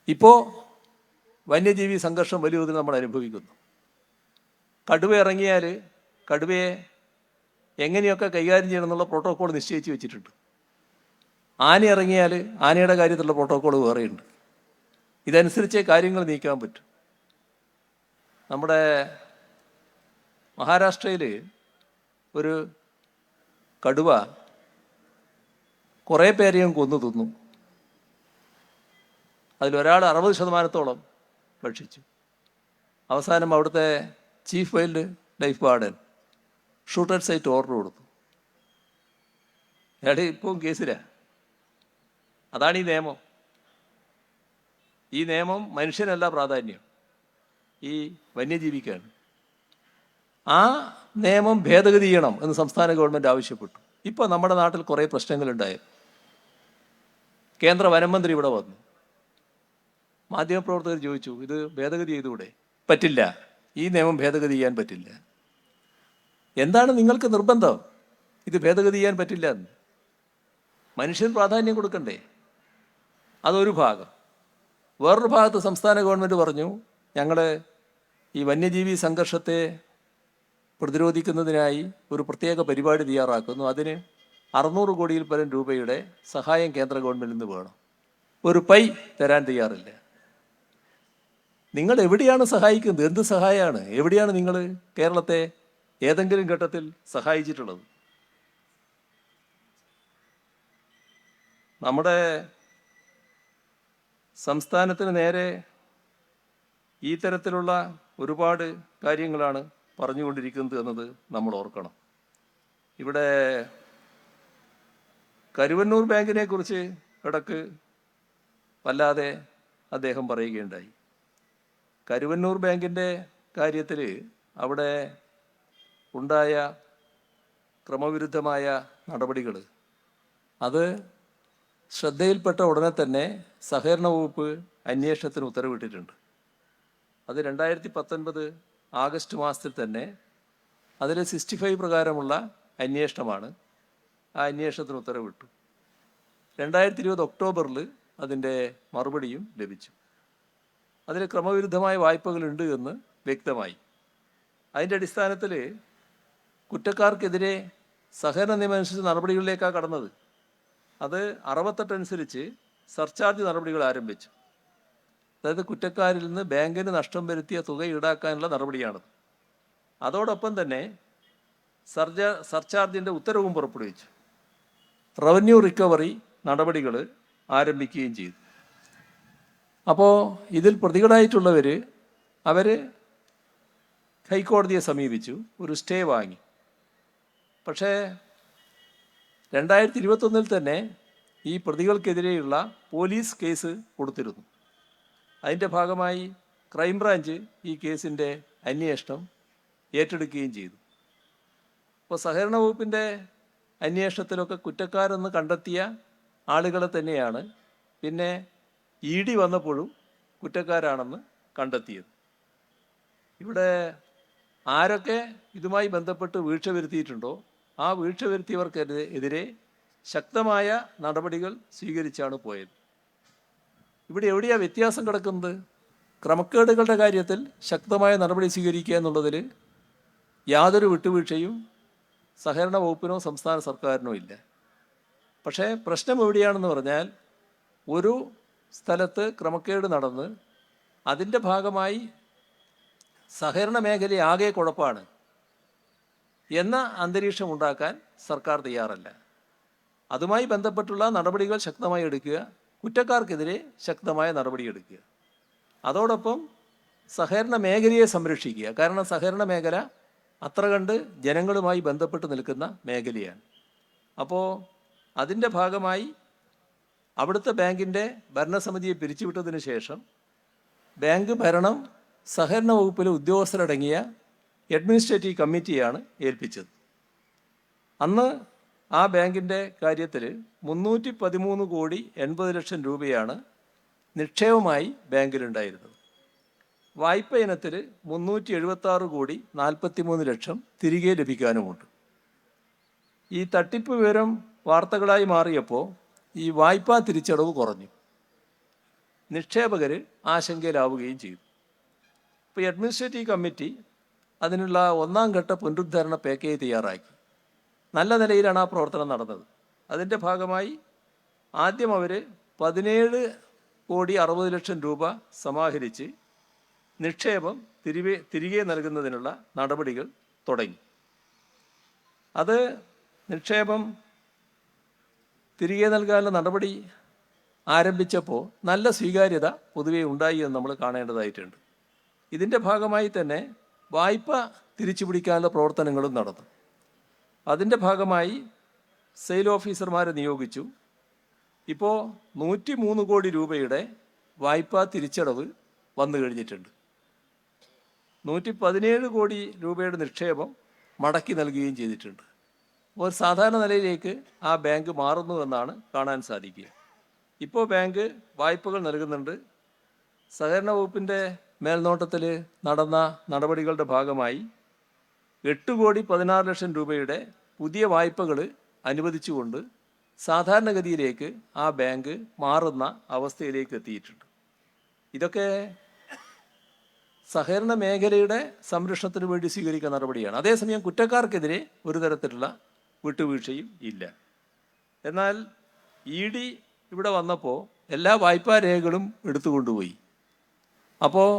ഇപ്പോൾ വന്യജീവി സംഘർഷം വലിയ തോതിൽ നമ്മൾ അനുഭവിക്കുന്നു. കടുവ ഇറങ്ങിയാൽ കടുവയെ എങ്ങനെയൊക്കെ കൈകാര്യം ചെയ്യണം എന്നുള്ള പ്രോട്ടോക്കോൾ നിശ്ചയിച്ച് വെച്ചിട്ടുണ്ട്. ആന ഇറങ്ങിയാൽ ആനയുടെ കാര്യത്തിലുള്ള പ്രോട്ടോക്കോൾ വേറെയുണ്ട്. ഇതനുസരിച്ചേ കാര്യങ്ങൾ നീക്കാൻ പറ്റും. നമ്മുടെ മഹാരാഷ്ട്രയിൽ ഒരു കടുവ കുറേ പേരെയും കൊന്നു തിന്നു. അതിലൊരാൾ 60% ഭക്ഷിച്ചു. അവസാനം അവിടുത്തെ chief wildlife warden shoot at sight order കൊടുത്തു. അയാൾ ഇപ്പം കേസിലാണ്. അതാണ് ഈ നിയമം. ഈ നിയമം മനുഷ്യനല്ല പ്രാധാന്യം, ഈ വന്യജീവിക്കാണ്. ആ നിയമം ഭേദഗതി ചെയ്യണം എന്ന് സംസ്ഥാന ഗവൺമെൻറ് ആവശ്യപ്പെട്ടു. ഇപ്പോൾ നമ്മുടെ നാട്ടിൽ കുറേ പ്രശ്നങ്ങളുണ്ടായിരുന്നു. കേന്ദ്ര വനമന്ത്രി ഇവിടെ വന്നു. മാധ്യമപ്രവർത്തകർ ചോദിച്ചു, ഇത് ഭേദഗതി ചെയ്തുകൂടെ? പറ്റില്ല, ഈ നിയമം ഭേദഗതി ചെയ്യാൻ പറ്റില്ല. എന്താണ് നിങ്ങൾക്ക് നിർബന്ധം ഇത് ഭേദഗതി ചെയ്യാൻ പറ്റില്ല എന്ന്? മനുഷ്യൻ പ്രാധാന്യം കൊടുക്കണ്ടേ? അതൊരു ഭാഗം. വേറൊരു ഭാഗത്ത് സംസ്ഥാന ഗവൺമെൻറ് പറഞ്ഞു, ഞങ്ങൾ ഈ വന്യജീവി സംഘർഷത്തെ പ്രതിരോധിക്കുന്നതിനായി ഒരു പ്രത്യേക പരിപാടി തയ്യാറാക്കുന്നു. അതിന് 600 കോടിയിൽ പരം രൂപയുടെ സഹായം കേന്ദ്ര ഗവൺമെൻറ്റിൽ നിന്ന് വേണം. ഒരു പൈ തരാൻ തയ്യാറില്ല. നിങ്ങൾ എവിടെയാണ് സഹായിക്കുന്നത്? എന്ത് സഹായമാണ്? എവിടെയാണ് നിങ്ങൾ കേരളത്തെ ഏതെങ്കിലും ഘട്ടത്തിൽ സഹായിച്ചിട്ടുള്ളത്? നമ്മുടെ സംസ്ഥാനത്തിന് നേരെ ഈ തരത്തിലുള്ള ഒരുപാട് കാര്യങ്ങളാണ് പറഞ്ഞുകൊണ്ടിരിക്കുന്നത് എന്നത് നമ്മൾ ഓർക്കണം. ഇവിടെ കരുവന്നൂർ ബാങ്കിനെ കുറിച്ച് ഇടക്ക് വല്ലാതെ അദ്ദേഹം പറയുകയുണ്ടായി. കരുവന്നൂർ ബാങ്കിൻ്റെ കാര്യത്തിൽ അവിടെ ഉണ്ടായ ക്രമവിരുദ്ധമായ നടപടികൾ അത് ശ്രദ്ധയിൽപ്പെട്ട ഉടനെ തന്നെ സഹകരണ വകുപ്പ് അന്വേഷണത്തിന് ഉത്തരവിട്ടിട്ടുണ്ട്. അത് 2019 ആഗസ്റ്റ് മാസത്തിൽ തന്നെ അതിൽ 65 പ്രകാരമുള്ള അന്വേഷണമാണ്. ആ അന്വേഷണത്തിന് ഉത്തരവിട്ടു. 2020 ഒക്ടോബറിൽ അതിൻ്റെ മറുപടിയും ലഭിച്ചു. അതിൽ ക്രമവിരുദ്ധമായ വായ്പകളുണ്ട് എന്ന് വ്യക്തമായി. അതിൻ്റെ അടിസ്ഥാനത്തിൽ കുറ്റക്കാർക്കെതിരെ സഹകരണ നിയമം അനുസരിച്ച് നടപടികളിലേക്കാണ് കടന്നത്. അത് 68 അനുസരിച്ച് സർചാർജ് നടപടികൾ ആരംഭിച്ചു. അതായത് കുറ്റക്കാരിൽ നിന്ന് ബാങ്കിന് നഷ്ടം വരുത്തിയ തുക ഈടാക്കാനുള്ള നടപടിയാണത്. അതോടൊപ്പം തന്നെ സർചാർജിൻ്റെ ഉത്തരവും പുറപ്പെടുവിച്ചു. റവന്യൂ റിക്കവറി നടപടികൾ ആരംഭിക്കുകയും ചെയ്തു. അപ്പോൾ ഇതിൽ പ്രതികളായിട്ടുള്ളവർ അവർ ഹൈക്കോടതിയെ സമീപിച്ചു, ഒരു സ്റ്റേ വാങ്ങി. പക്ഷേ 2021 തന്നെ ഈ പ്രതികൾക്കെതിരെയുള്ള പോലീസ് കേസ് കൊടുത്തിരുന്നു. അതിൻ്റെ ഭാഗമായി ക്രൈംബ്രാഞ്ച് ഈ കേസിൻ്റെ അന്വേഷണം ഏറ്റെടുക്കുകയും ചെയ്തു. അപ്പോൾ സഹകരണ വകുപ്പിൻ്റെ അന്വേഷണത്തിലൊക്കെ കുറ്റക്കാരെന്ന് കണ്ടെത്തിയ ആളുകളെ തന്നെയാണ് പിന്നെ ED വന്നപ്പോഴും കുറ്റക്കാരാണെന്ന് കണ്ടെത്തിയത്. ഇവിടെ ആരൊക്കെ ഇതുമായി ബന്ധപ്പെട്ട് വീഴ്ച വരുത്തിയിട്ടുണ്ടോ ആ വീഴ്ച വരുത്തിയവർക്കെതിരെ ശക്തമായ നടപടികൾ സ്വീകരിച്ചാണ് പോയത്. ഇവിടെ എവിടെയാണ് വ്യത്യാസം കിടക്കുന്നത്? ക്രമക്കേടുകളുടെ കാര്യത്തിൽ ശക്തമായ നടപടി സ്വീകരിക്കുക എന്നുള്ളതിൽ യാതൊരു വിട്ടുവീഴ്ചയും സഹകരണ വകുപ്പിനോ സംസ്ഥാന സർക്കാരിനോ ഇല്ല. പക്ഷേ പ്രശ്നം എവിടെയാണെന്ന് പറഞ്ഞാൽ, ഒരു സ്ഥലത്ത് ക്രമക്കേട് നടന്ന് അതിൻ്റെ ഭാഗമായി സഹകരണ മേഖല ആകെ കുഴപ്പമാണ് എന്ന അന്തരീക്ഷം ഉണ്ടാക്കാൻ സർക്കാർ തയ്യാറല്ല. അതുമായി ബന്ധപ്പെട്ടുള്ള നടപടികൾ ശക്തമായി എടുക്കുക, കുറ്റക്കാർക്കെതിരെ ശക്തമായ നടപടിയെടുക്കുക. അതോടൊപ്പം സഹകരണ മേഖലയെ സംരക്ഷിക്കുക. കാരണം സഹകരണ മേഖല അത്ര കണ്ട് ജനങ്ങളുമായി ബന്ധപ്പെട്ട് നിൽക്കുന്ന മേഖലയാണ്. അപ്പോൾ അതിൻ്റെ ഭാഗമായി അവിടുത്തെ ബാങ്കിൻ്റെ ഭരണസമിതിയെ പിരിച്ചുവിട്ടതിന് ശേഷം ബാങ്ക് ഭരണം സഹകരണ വകുപ്പിലെ ഉദ്യോഗസ്ഥരടങ്ങിയ അഡ്മിനിസ്ട്രേറ്റീവ് കമ്മിറ്റിയാണ് ഏൽപ്പിച്ചത്. അന്ന് ആ ബാങ്കിൻ്റെ കാര്യത്തിൽ 313 കോടി 80 ലക്ഷം രൂപയാണ് നിക്ഷേപമായി ബാങ്കിലുണ്ടായിരുന്നത്. വായ്പ ഇനത്തിൽ 376 കോടി 43 ലക്ഷം തിരികെ ലഭിക്കാനുമുണ്ട്. ഈ തട്ടിപ്പ് വിവരം വാർത്തകളായി മാറിയപ്പോൾ ഈ വായ്പാ തിരിച്ചടവ് കുറഞ്ഞു, നിക്ഷേപകർ ആശങ്കയിലാവുകയും ചെയ്തു. ഇപ്പോൾ അഡ്മിനിസ്ട്രേറ്റീവ് കമ്മിറ്റി അതിനുള്ള 1-ാം ഘട്ട പുനരുദ്ധാരണ പാക്കേജ് തയ്യാറാക്കി. നല്ല നിലയിലാണ് ആ പ്രവർത്തനം നടന്നത്. അതിൻ്റെ ഭാഗമായി ആദ്യം അവർ 17 കോടി 60 ലക്ഷം രൂപ സമാഹരിച്ച് നിക്ഷേപം തിരികെ നൽകുന്നതിനുള്ള നടപടികൾ തുടങ്ങി. അത് നിക്ഷേപം തിരികെ നൽകാനുള്ള നടപടി ആരംഭിച്ചപ്പോൾ നല്ല സ്വീകാര്യത പൊതുവെ ഉണ്ടായി എന്ന് നമ്മൾ കാണേണ്ടതായിട്ടുണ്ട്. ഇതിൻ്റെ ഭാഗമായി തന്നെ വായ്പ തിരിച്ചു പിടിക്കാനുള്ള പ്രവർത്തനങ്ങളും നടന്നു. അതിൻ്റെ ഭാഗമായി സെയിൽ ഓഫീസർമാരെ നിയോഗിച്ചു. ഇപ്പോൾ 103 കോടി രൂപയുടെ വായ്പാ തിരിച്ചടവ് വന്നു കഴിഞ്ഞിട്ടുണ്ട്. 117 കോടി രൂപയുടെ നിക്ഷേപം മടക്കി നൽകുകയും ചെയ്തിട്ടുണ്ട്. ഒരു സാധാരണ നിലയിലേക്ക് ആ ബാങ്ക് മാറുന്നു എന്നാണ് കാണാൻ സാധിക്കുക. ഇപ്പോൾ ബാങ്ക് വായ്പകൾ നൽകുന്നുണ്ട്. സഹകരണ വകുപ്പിൻ്റെ മേൽനോട്ടത്തിൽ നടന്ന നടപടികളുടെ ഭാഗമായി 8 കോടി 16 ലക്ഷം രൂപയുടെ പുതിയ വായ്പകൾ അനുവദിച്ചുകൊണ്ട് സാധാരണഗതിയിലേക്ക് ആ ബാങ്ക് മാറുന്ന അവസ്ഥയിലേക്ക് എത്തിയിട്ടുണ്ട്. ഇതൊക്കെ സഹകരണ മേഖലയുടെ സംരക്ഷണത്തിന് വേണ്ടി സ്വീകരിക്കുന്ന നടപടിയാണ്. അതേസമയം കുറ്റക്കാർക്കെതിരെ ഒരു തരത്തിലുള്ള വിട്ടുവീഴ്ചയും ഇല്ല. എന്നാൽ ED ഇവിടെ വന്നപ്പോൾ എല്ലാ വായ്പാ രേഖകളും എടുത്തുകൊണ്ടുപോയി. അപ്പോൾ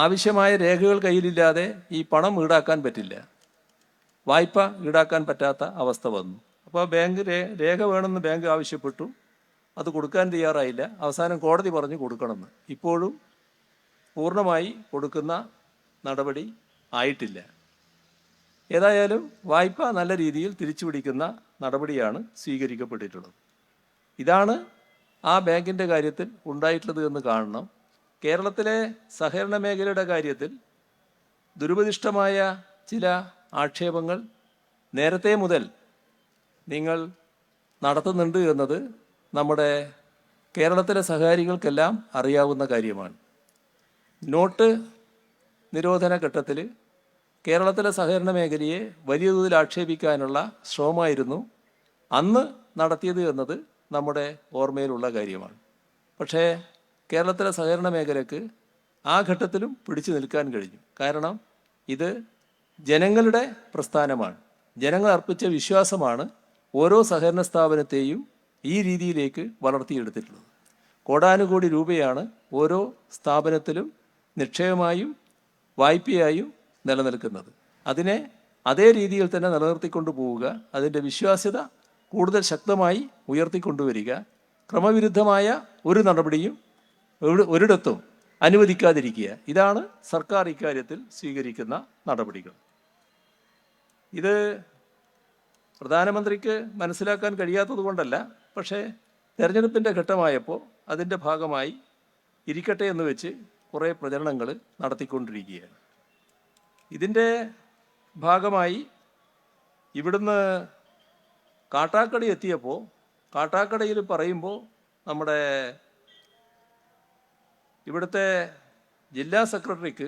ആവശ്യമായ രേഖകൾ കയ്യിലില്ലാതെ ഈ പണം ഈടാക്കാൻ പറ്റില്ല, വായ്പ ഈടാക്കാൻ പറ്റാത്ത അവസ്ഥ വന്നു. അപ്പോൾ ബാങ്ക് രേഖ വേണമെന്ന് ബാങ്ക് ആവശ്യപ്പെട്ടു, അത് കൊടുക്കാൻ തയ്യാറായില്ല. അവസാനം കോടതി പറഞ്ഞു കൊടുക്കണമെന്ന്. ഇപ്പോഴും പൂർണ്ണമായി കൊടുക്കുന്ന നടപടി ആയിട്ടില്ല. ഏതായാലും വായ്പ നല്ല രീതിയിൽ തിരിച്ചുപിടിക്കുന്ന നടപടിയാണ് സ്വീകരിക്കപ്പെട്ടിട്ടുള്ളത്. ഇതാണ് ആ ബാങ്കിൻ്റെ കാര്യത്തിൽ ഉണ്ടായിട്ടുള്ളത് എന്ന് കാണണം. കേരളത്തിലെ സഹകരണ മേഖലയുടെ കാര്യത്തിൽ ദുരുപദിഷ്ടമായ ചില ആക്ഷേപങ്ങൾ നേരത്തെ മുതൽ നിങ്ങൾ നടത്തുന്നുണ്ട് എന്നത് നമ്മുടെ കേരളത്തിലെ സഹകാരികൾക്കെല്ലാം അറിയാവുന്ന കാര്യമാണ്. നോട്ട് നിരോധന ഘട്ടത്തിൽ കേരളത്തിലെ സഹകരണ മേഖലയെ വലിയ തോതിൽ ആക്ഷേപിക്കാനുള്ള ശ്രമമായിരുന്നു അന്ന് നടത്തിയത് എന്നത് നമ്മുടെ ഓർമ്മയിലുള്ള കാര്യമാണ്. പക്ഷേ കേരളത്തിലെ സഹകരണ മേഖലയ്ക്ക് ആ ഘട്ടത്തിലും പിടിച്ചു നിൽക്കാൻ കഴിഞ്ഞു. കാരണം ഇത് ജനങ്ങളുടെ പ്രസ്ഥാനമാണ്. ജനങ്ങൾ അർപ്പിച്ച വിശ്വാസമാണ് ഓരോ സഹകരണ സ്ഥാപനത്തെയും ഈ രീതിയിലേക്ക് വളർത്തിയെടുത്തിട്ടുള്ളത്. കോടാനുകോടി രൂപയാണ് ഓരോ സ്ഥാപനത്തിലും നിക്ഷേപമായും വായ്പയായും നിലനിൽക്കുന്നത്. അതിനെ അതേ രീതിയിൽ തന്നെ നിലനിർത്തിക്കൊണ്ടു പോവുക, അതിൻ്റെ വിശ്വാസ്യത കൂടുതൽ ശക്തമായി ഉയർത്തിക്കൊണ്ടുവരിക, ക്രമവിരുദ്ധമായ ഒരു നടപടിയും ഒരിടത്തും അനുവദിക്കാതിരിക്കുക, ഇതാണ് സർക്കാർ ഇക്കാര്യത്തിൽ സ്വീകരിക്കുന്ന നടപടികൾ. ഇത് പ്രധാനമന്ത്രിക്ക് മനസ്സിലാക്കാൻ കഴിയാത്തത് കൊണ്ടല്ല, പക്ഷേ തെരഞ്ഞെടുപ്പിൻ്റെ ഘട്ടമായപ്പോൾ അതിൻ്റെ ഭാഗമായി ഇരിക്കട്ടെ എന്ന് വെച്ച് കുറേ പ്രചരണങ്ങൾ നടത്തിക്കൊണ്ടിരിക്കുകയാണ്. ഇതിൻ്റെ ഭാഗമായി ഇവിടുന്ന് കാട്ടാക്കട എത്തിയപ്പോൾ കാട്ടാക്കടയിൽ പറയുമ്പോൾ നമ്മുടെ ഇവിടുത്തെ ജില്ലാ സെക്രട്ടറിക്ക്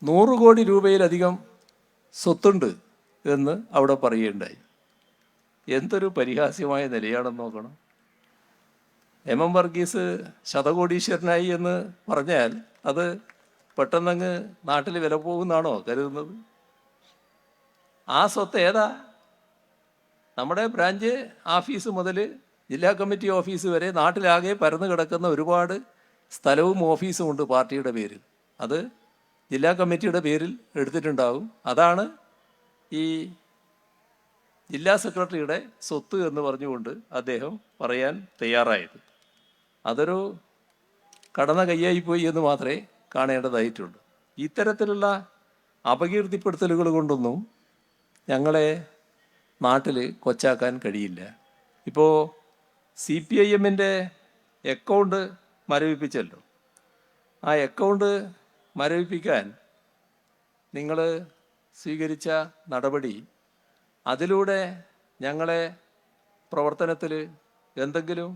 100 കോടി രൂപയിലധികം സ്വത്തുണ്ട് എന്ന് അവിടെ പറയുകയുണ്ടായി. എന്തൊരു പരിഹാസ്യമായ നിലയാണെന്ന് നോക്കണം. എം വർഗീസ് ശതകോടീശ്വരനായി എന്ന് പറഞ്ഞാൽ അത് പെട്ടെന്നങ്ങ് നാട്ടിൽ വില പോകുന്നാണോ കരുതുന്നത്? ആ സ്വത്ത് ഏതാ? നമ്മുടെ ബ്രാഞ്ച് ഓഫീസ് മുതൽ ജില്ലാ കമ്മിറ്റി ഓഫീസ് വരെ നാട്ടിലാകെ പരന്നു കിടക്കുന്ന ഒരുപാട് സ്ഥലവും ഓഫീസും ഉണ്ട് പാർട്ടിയുടെ പേരിൽ. അത് ജില്ലാ കമ്മിറ്റിയുടെ പേരിൽ എടുത്തിട്ടുണ്ടാവും. അതാണ് ഈ ജില്ലാ സെക്രട്ടറിയുടെ സ്വത്ത് എന്ന് പറഞ്ഞുകൊണ്ട് അദ്ദേഹം പറയാൻ തയ്യാറായത്. അതൊരു കടന്ന കൈയായിപ്പോയി എന്ന് മാത്രമേ കാണേണ്ടതായിട്ടുള്ളൂ. ഇത്തരത്തിലുള്ള അപകീർത്തിപ്പെടുത്തലുകൾ കൊണ്ടൊന്നും ഞങ്ങളെ നാട്ടിൽ കൊച്ചാക്കാൻ കഴിയില്ല. ഇപ്പോൾ CPIM അക്കൗണ്ട് മരവിപ്പിച്ചല്ലോ. ആ അക്കൗണ്ട് മരവിപ്പിക്കാൻ നിങ്ങൾ സ്വീകരിച്ച നടപടി, അതിലൂടെ ഞങ്ങളെ പ്രവർത്തനത്തിൽ എന്തെങ്കിലും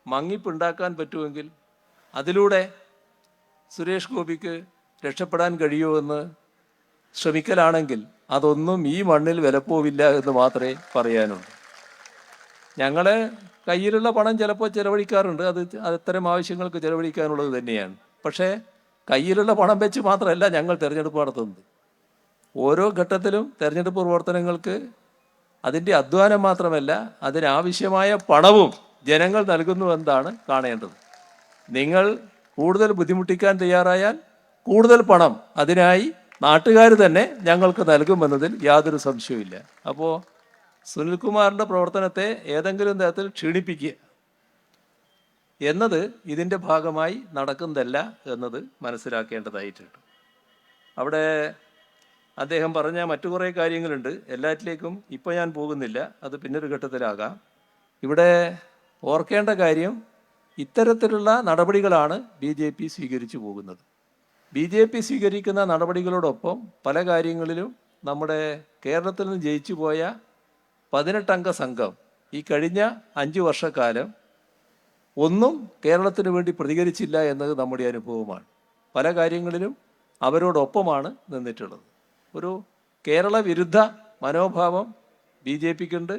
മങ്ങിപ്പുണ്ടാക്കാൻ പറ്റുമെങ്കിൽ അതിലൂടെ സുരേഷ് ഗോപിക്ക് രക്ഷപ്പെടാൻ കഴിയുമെന്ന് ശ്രമിക്കലാണെങ്കിൽ അതൊന്നും ഈ മണ്ണിൽ വിലപ്പോവില്ല എന്ന് മാത്രമേ പറയാനുള്ളൂ. ഞങ്ങളെ കയ്യിലുള്ള പണം ചിലപ്പോൾ ചിലവഴിക്കാറുണ്ട്. അത് അത്തരം ആവശ്യങ്ങൾക്ക് ചിലവഴിക്കാനുള്ളത് തന്നെയാണ്. പക്ഷേ കയ്യിലുള്ള പണം വെച്ച് മാത്രമല്ല ഞങ്ങൾ തിരഞ്ഞെടുപ്പ് നടത്തുന്നത്. ഓരോ ഘട്ടത്തിലും തിരഞ്ഞെടുപ്പ് പ്രവർത്തനങ്ങൾക്ക് അതിൻ്റെ അധ്വാനം മാത്രമല്ല, അതിനാവശ്യമായ പണവും ജനങ്ങൾ നൽകുന്നുവെന്നാണ് കാണേണ്ടത്. നിങ്ങൾ കൂടുതൽ ബുദ്ധിമുട്ടിക്കാൻ തയ്യാറായാൽ കൂടുതൽ പണം അതിനായി നാട്ടുകാർ തന്നെ ഞങ്ങൾക്ക് നൽകുമെന്നതിൽ യാതൊരു സംശയവുമില്ല. അപ്പോൾ സുനിൽകുമാറിൻ്റെ പ്രവർത്തനത്തെ ഏതെങ്കിലും തരത്തിൽ ക്ഷീണിപ്പിക്കുക എന്നത് ഇതിൻ്റെ ഭാഗമായി നടക്കുന്നതല്ല എന്നത് മനസ്സിലാക്കേണ്ടതായിട്ടുണ്ട്. അവിടെ അദ്ദേഹം പറഞ്ഞ മറ്റു കുറേ കാര്യങ്ങളുണ്ട്. എല്ലാറ്റിലേക്കും ഇപ്പോൾ ഞാൻ പോകുന്നില്ല, അത് പിന്നൊരു ഘട്ടത്തിലാകാം. ഇവിടെ ഓർക്കേണ്ട കാര്യം, ഇത്തരത്തിലുള്ള നടപടികളാണ് BJP സ്വീകരിച്ചു പോകുന്നത്. BJP സ്വീകരിക്കുന്ന നടപടികളോടൊപ്പം പല കാര്യങ്ങളിലും നമ്മുടെ കേരളത്തിൽ നിന്ന് ജയിച്ചു പോയ 18-അംഗ സംഘം ഈ കഴിഞ്ഞ 5 വർഷക്കാലം ഒന്നും കേരളത്തിന് വേണ്ടി പ്രതികരിച്ചില്ല എന്നത് നമ്മുടെ അനുഭവമാണ്. പല കാര്യങ്ങളിലും അവരോടൊപ്പമാണ് നിന്നിട്ടുള്ളത്. ഒരു കേരള വിരുദ്ധ മനോഭാവം BJPക്കുണ്ട്.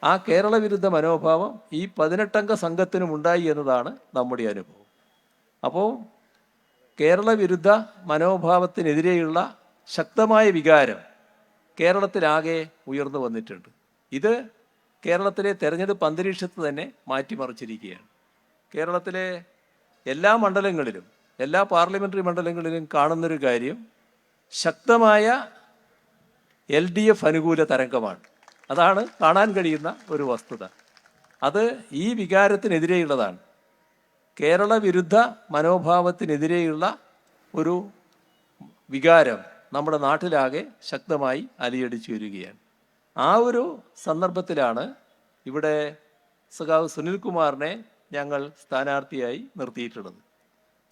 ആ കേരള വിരുദ്ധ മനോഭാവം ഈ 18-അംഗ സംഘത്തിനും ഉണ്ടായി എന്നതാണ് നമ്മുടെ അനുഭവം. അപ്പോൾ കേരള വിരുദ്ധ മനോഭാവത്തിനെതിരെയുള്ള ശക്തമായ വികാരം കേരളത്തിലാകെ ഉയർന്നു വന്നിട്ടുണ്ട്. ഇത് കേരളത്തിലെ തെരഞ്ഞെടുപ്പ് അന്തരീക്ഷത്തെ തന്നെ മാറ്റിമറിച്ചിരിക്കുകയാണ്. കേരളത്തിലെ എല്ലാ മണ്ഡലങ്ങളിലും, എല്ലാ പാർലമെൻ്ററി മണ്ഡലങ്ങളിലും കാണുന്നൊരു കാര്യം, ശക്തമായ LDF അനുകൂല തരംഗമാണ്. അതാണ് കാണാൻ കഴിയുന്ന ഒരു വസ്തുത. അത് ഈ വികാരത്തിനെതിരെയുള്ളതാണ്. കേരള വിരുദ്ധ മനോഭാവത്തിനെതിരെയുള്ള ഒരു വികാരം നമ്മുടെ നാട്ടിലാകെ ശക്തമായി അലയടിച്ചു വരികയാണ്. ആ ഒരു സന്ദർഭത്തിലാണ് ഇവിടെ സഖാവ് സുനിൽകുമാറിനെ ഞങ്ങൾ സ്ഥാനാർത്ഥിയായി നിർത്തിയിട്ടുള്ളത്.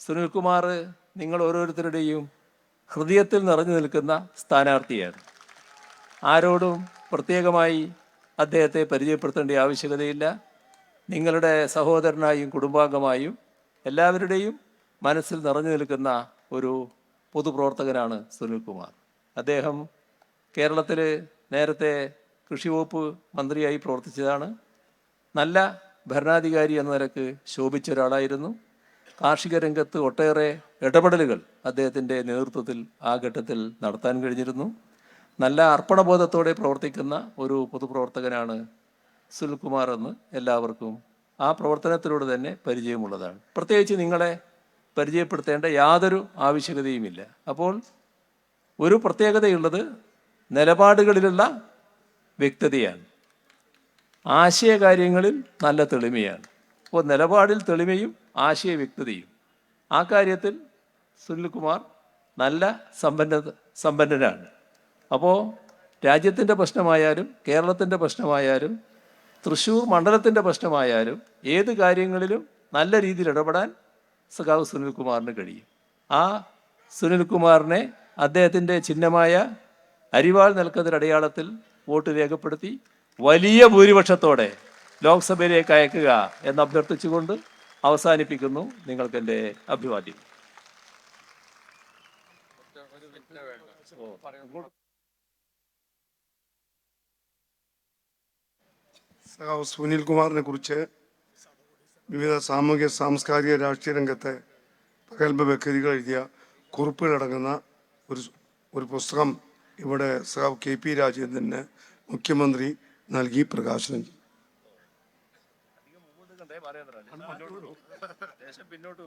സുനിൽകുമാർ നിങ്ങൾ ഓരോരുത്തരുടെയും ഹൃദയത്തിൽ നിറഞ്ഞു നിൽക്കുന്ന സ്ഥാനാർത്ഥിയാണ്. ആരോടും പ്രത്യേകമായി അദ്ദേഹത്തെ പരിചയപ്പെടുത്തേണ്ട ആവശ്യകതയില്ല. നിങ്ങളുടെ സഹോദരനായും കുടുംബാംഗമായും എല്ലാവരുടെയും മനസ്സിൽ നിറഞ്ഞു നിൽക്കുന്ന ഒരു പൊതുപ്രവർത്തകനാണ് സുനിൽകുമാർ. അദ്ദേഹം കേരളത്തിൽ നേരത്തെ കൃഷി വകുപ്പ് മന്ത്രിയായി പ്രവർത്തിച്ചതാണ്. നല്ല ഭരണാധികാരി എന്ന നിലക്ക് ശോഭിച്ച ഒരാളായിരുന്നു. കാർഷിക രംഗത്ത് ഒട്ടേറെ ഇടപെടലുകൾ അദ്ദേഹത്തിൻ്റെ നേതൃത്വത്തിൽ ആ ഘട്ടത്തിൽ നടത്താൻ കഴിഞ്ഞിരുന്നു. നല്ല അർപ്പണബോധത്തോടെ പ്രവർത്തിക്കുന്ന ഒരു പൊതുപ്രവർത്തകനാണ് സുനിൽകുമാർ എന്ന് എല്ലാവർക്കും ആ പ്രവർത്തനത്തിലൂടെ തന്നെ പരിചയമുള്ളതാണ്. പ്രത്യേകിച്ച് നിങ്ങളെ പരിചയപ്പെടുത്തേണ്ട യാതൊരു ആവശ്യകതയുമില്ല. അപ്പോൾ ഒരു പ്രത്യേകതയുള്ളത് നിലപാടുകളിലുള്ള വ്യക്തതയാണ്, ആശയകാര്യങ്ങളിൽ നല്ല തെളിമയാണ്. അപ്പോൾ നിലപാടിൽ തെളിമയും ആശയ വ്യക്തതയും, ആ കാര്യത്തിൽ സുനിൽകുമാർ നല്ല സമ്പന്നനാണ്. അപ്പോൾ രാജ്യത്തിൻ്റെ പ്രശ്നമായാലും കേരളത്തിൻ്റെ പ്രശ്നമായാലും തൃശ്ശൂർ മണ്ഡലത്തിൻ്റെ പ്രശ്നമായാലും ഏത് കാര്യങ്ങളിലും നല്ല രീതിയിൽ ഇടപെടാൻ സഖാവ് സുനിൽകുമാറിന് കഴിയും. ആ സുനിൽകുമാറിനെ അദ്ദേഹത്തിൻ്റെ ചിഹ്നമായ അരിവാൾ നിൽക്കുന്നൊരു അടയാളത്തിൽ വോട്ട് രേഖപ്പെടുത്തി വലിയ ഭൂരിപക്ഷത്തോടെ ലോക്സഭയിലേക്ക് അയക്കുക എന്ന് അഭ്യർത്ഥിച്ചുകൊണ്ട് അവസാനിപ്പിക്കുന്നു. നിങ്ങൾക്കെൻ്റെ അഭിവാദ്യം.
സഖാവ് സുനിൽ കുമാറിനെ കുറിച്ച് വിവിധ സാമൂഹ്യ സാംസ്കാരിക രാഷ്ട്രീയ രംഗത്തെ പ്രഗത്ഭ വ്യക്തികൾ എഴുതിയ കുറിപ്പുകളടങ്ങുന്ന ഒരു പുസ്തകം ഇവിടെ സഖാവ് KP രാജേന്ദ്രന് മുഖ്യമന്ത്രി നൽകി പ്രകാശനം ചെയ്തു.
പിന്നോട്ട്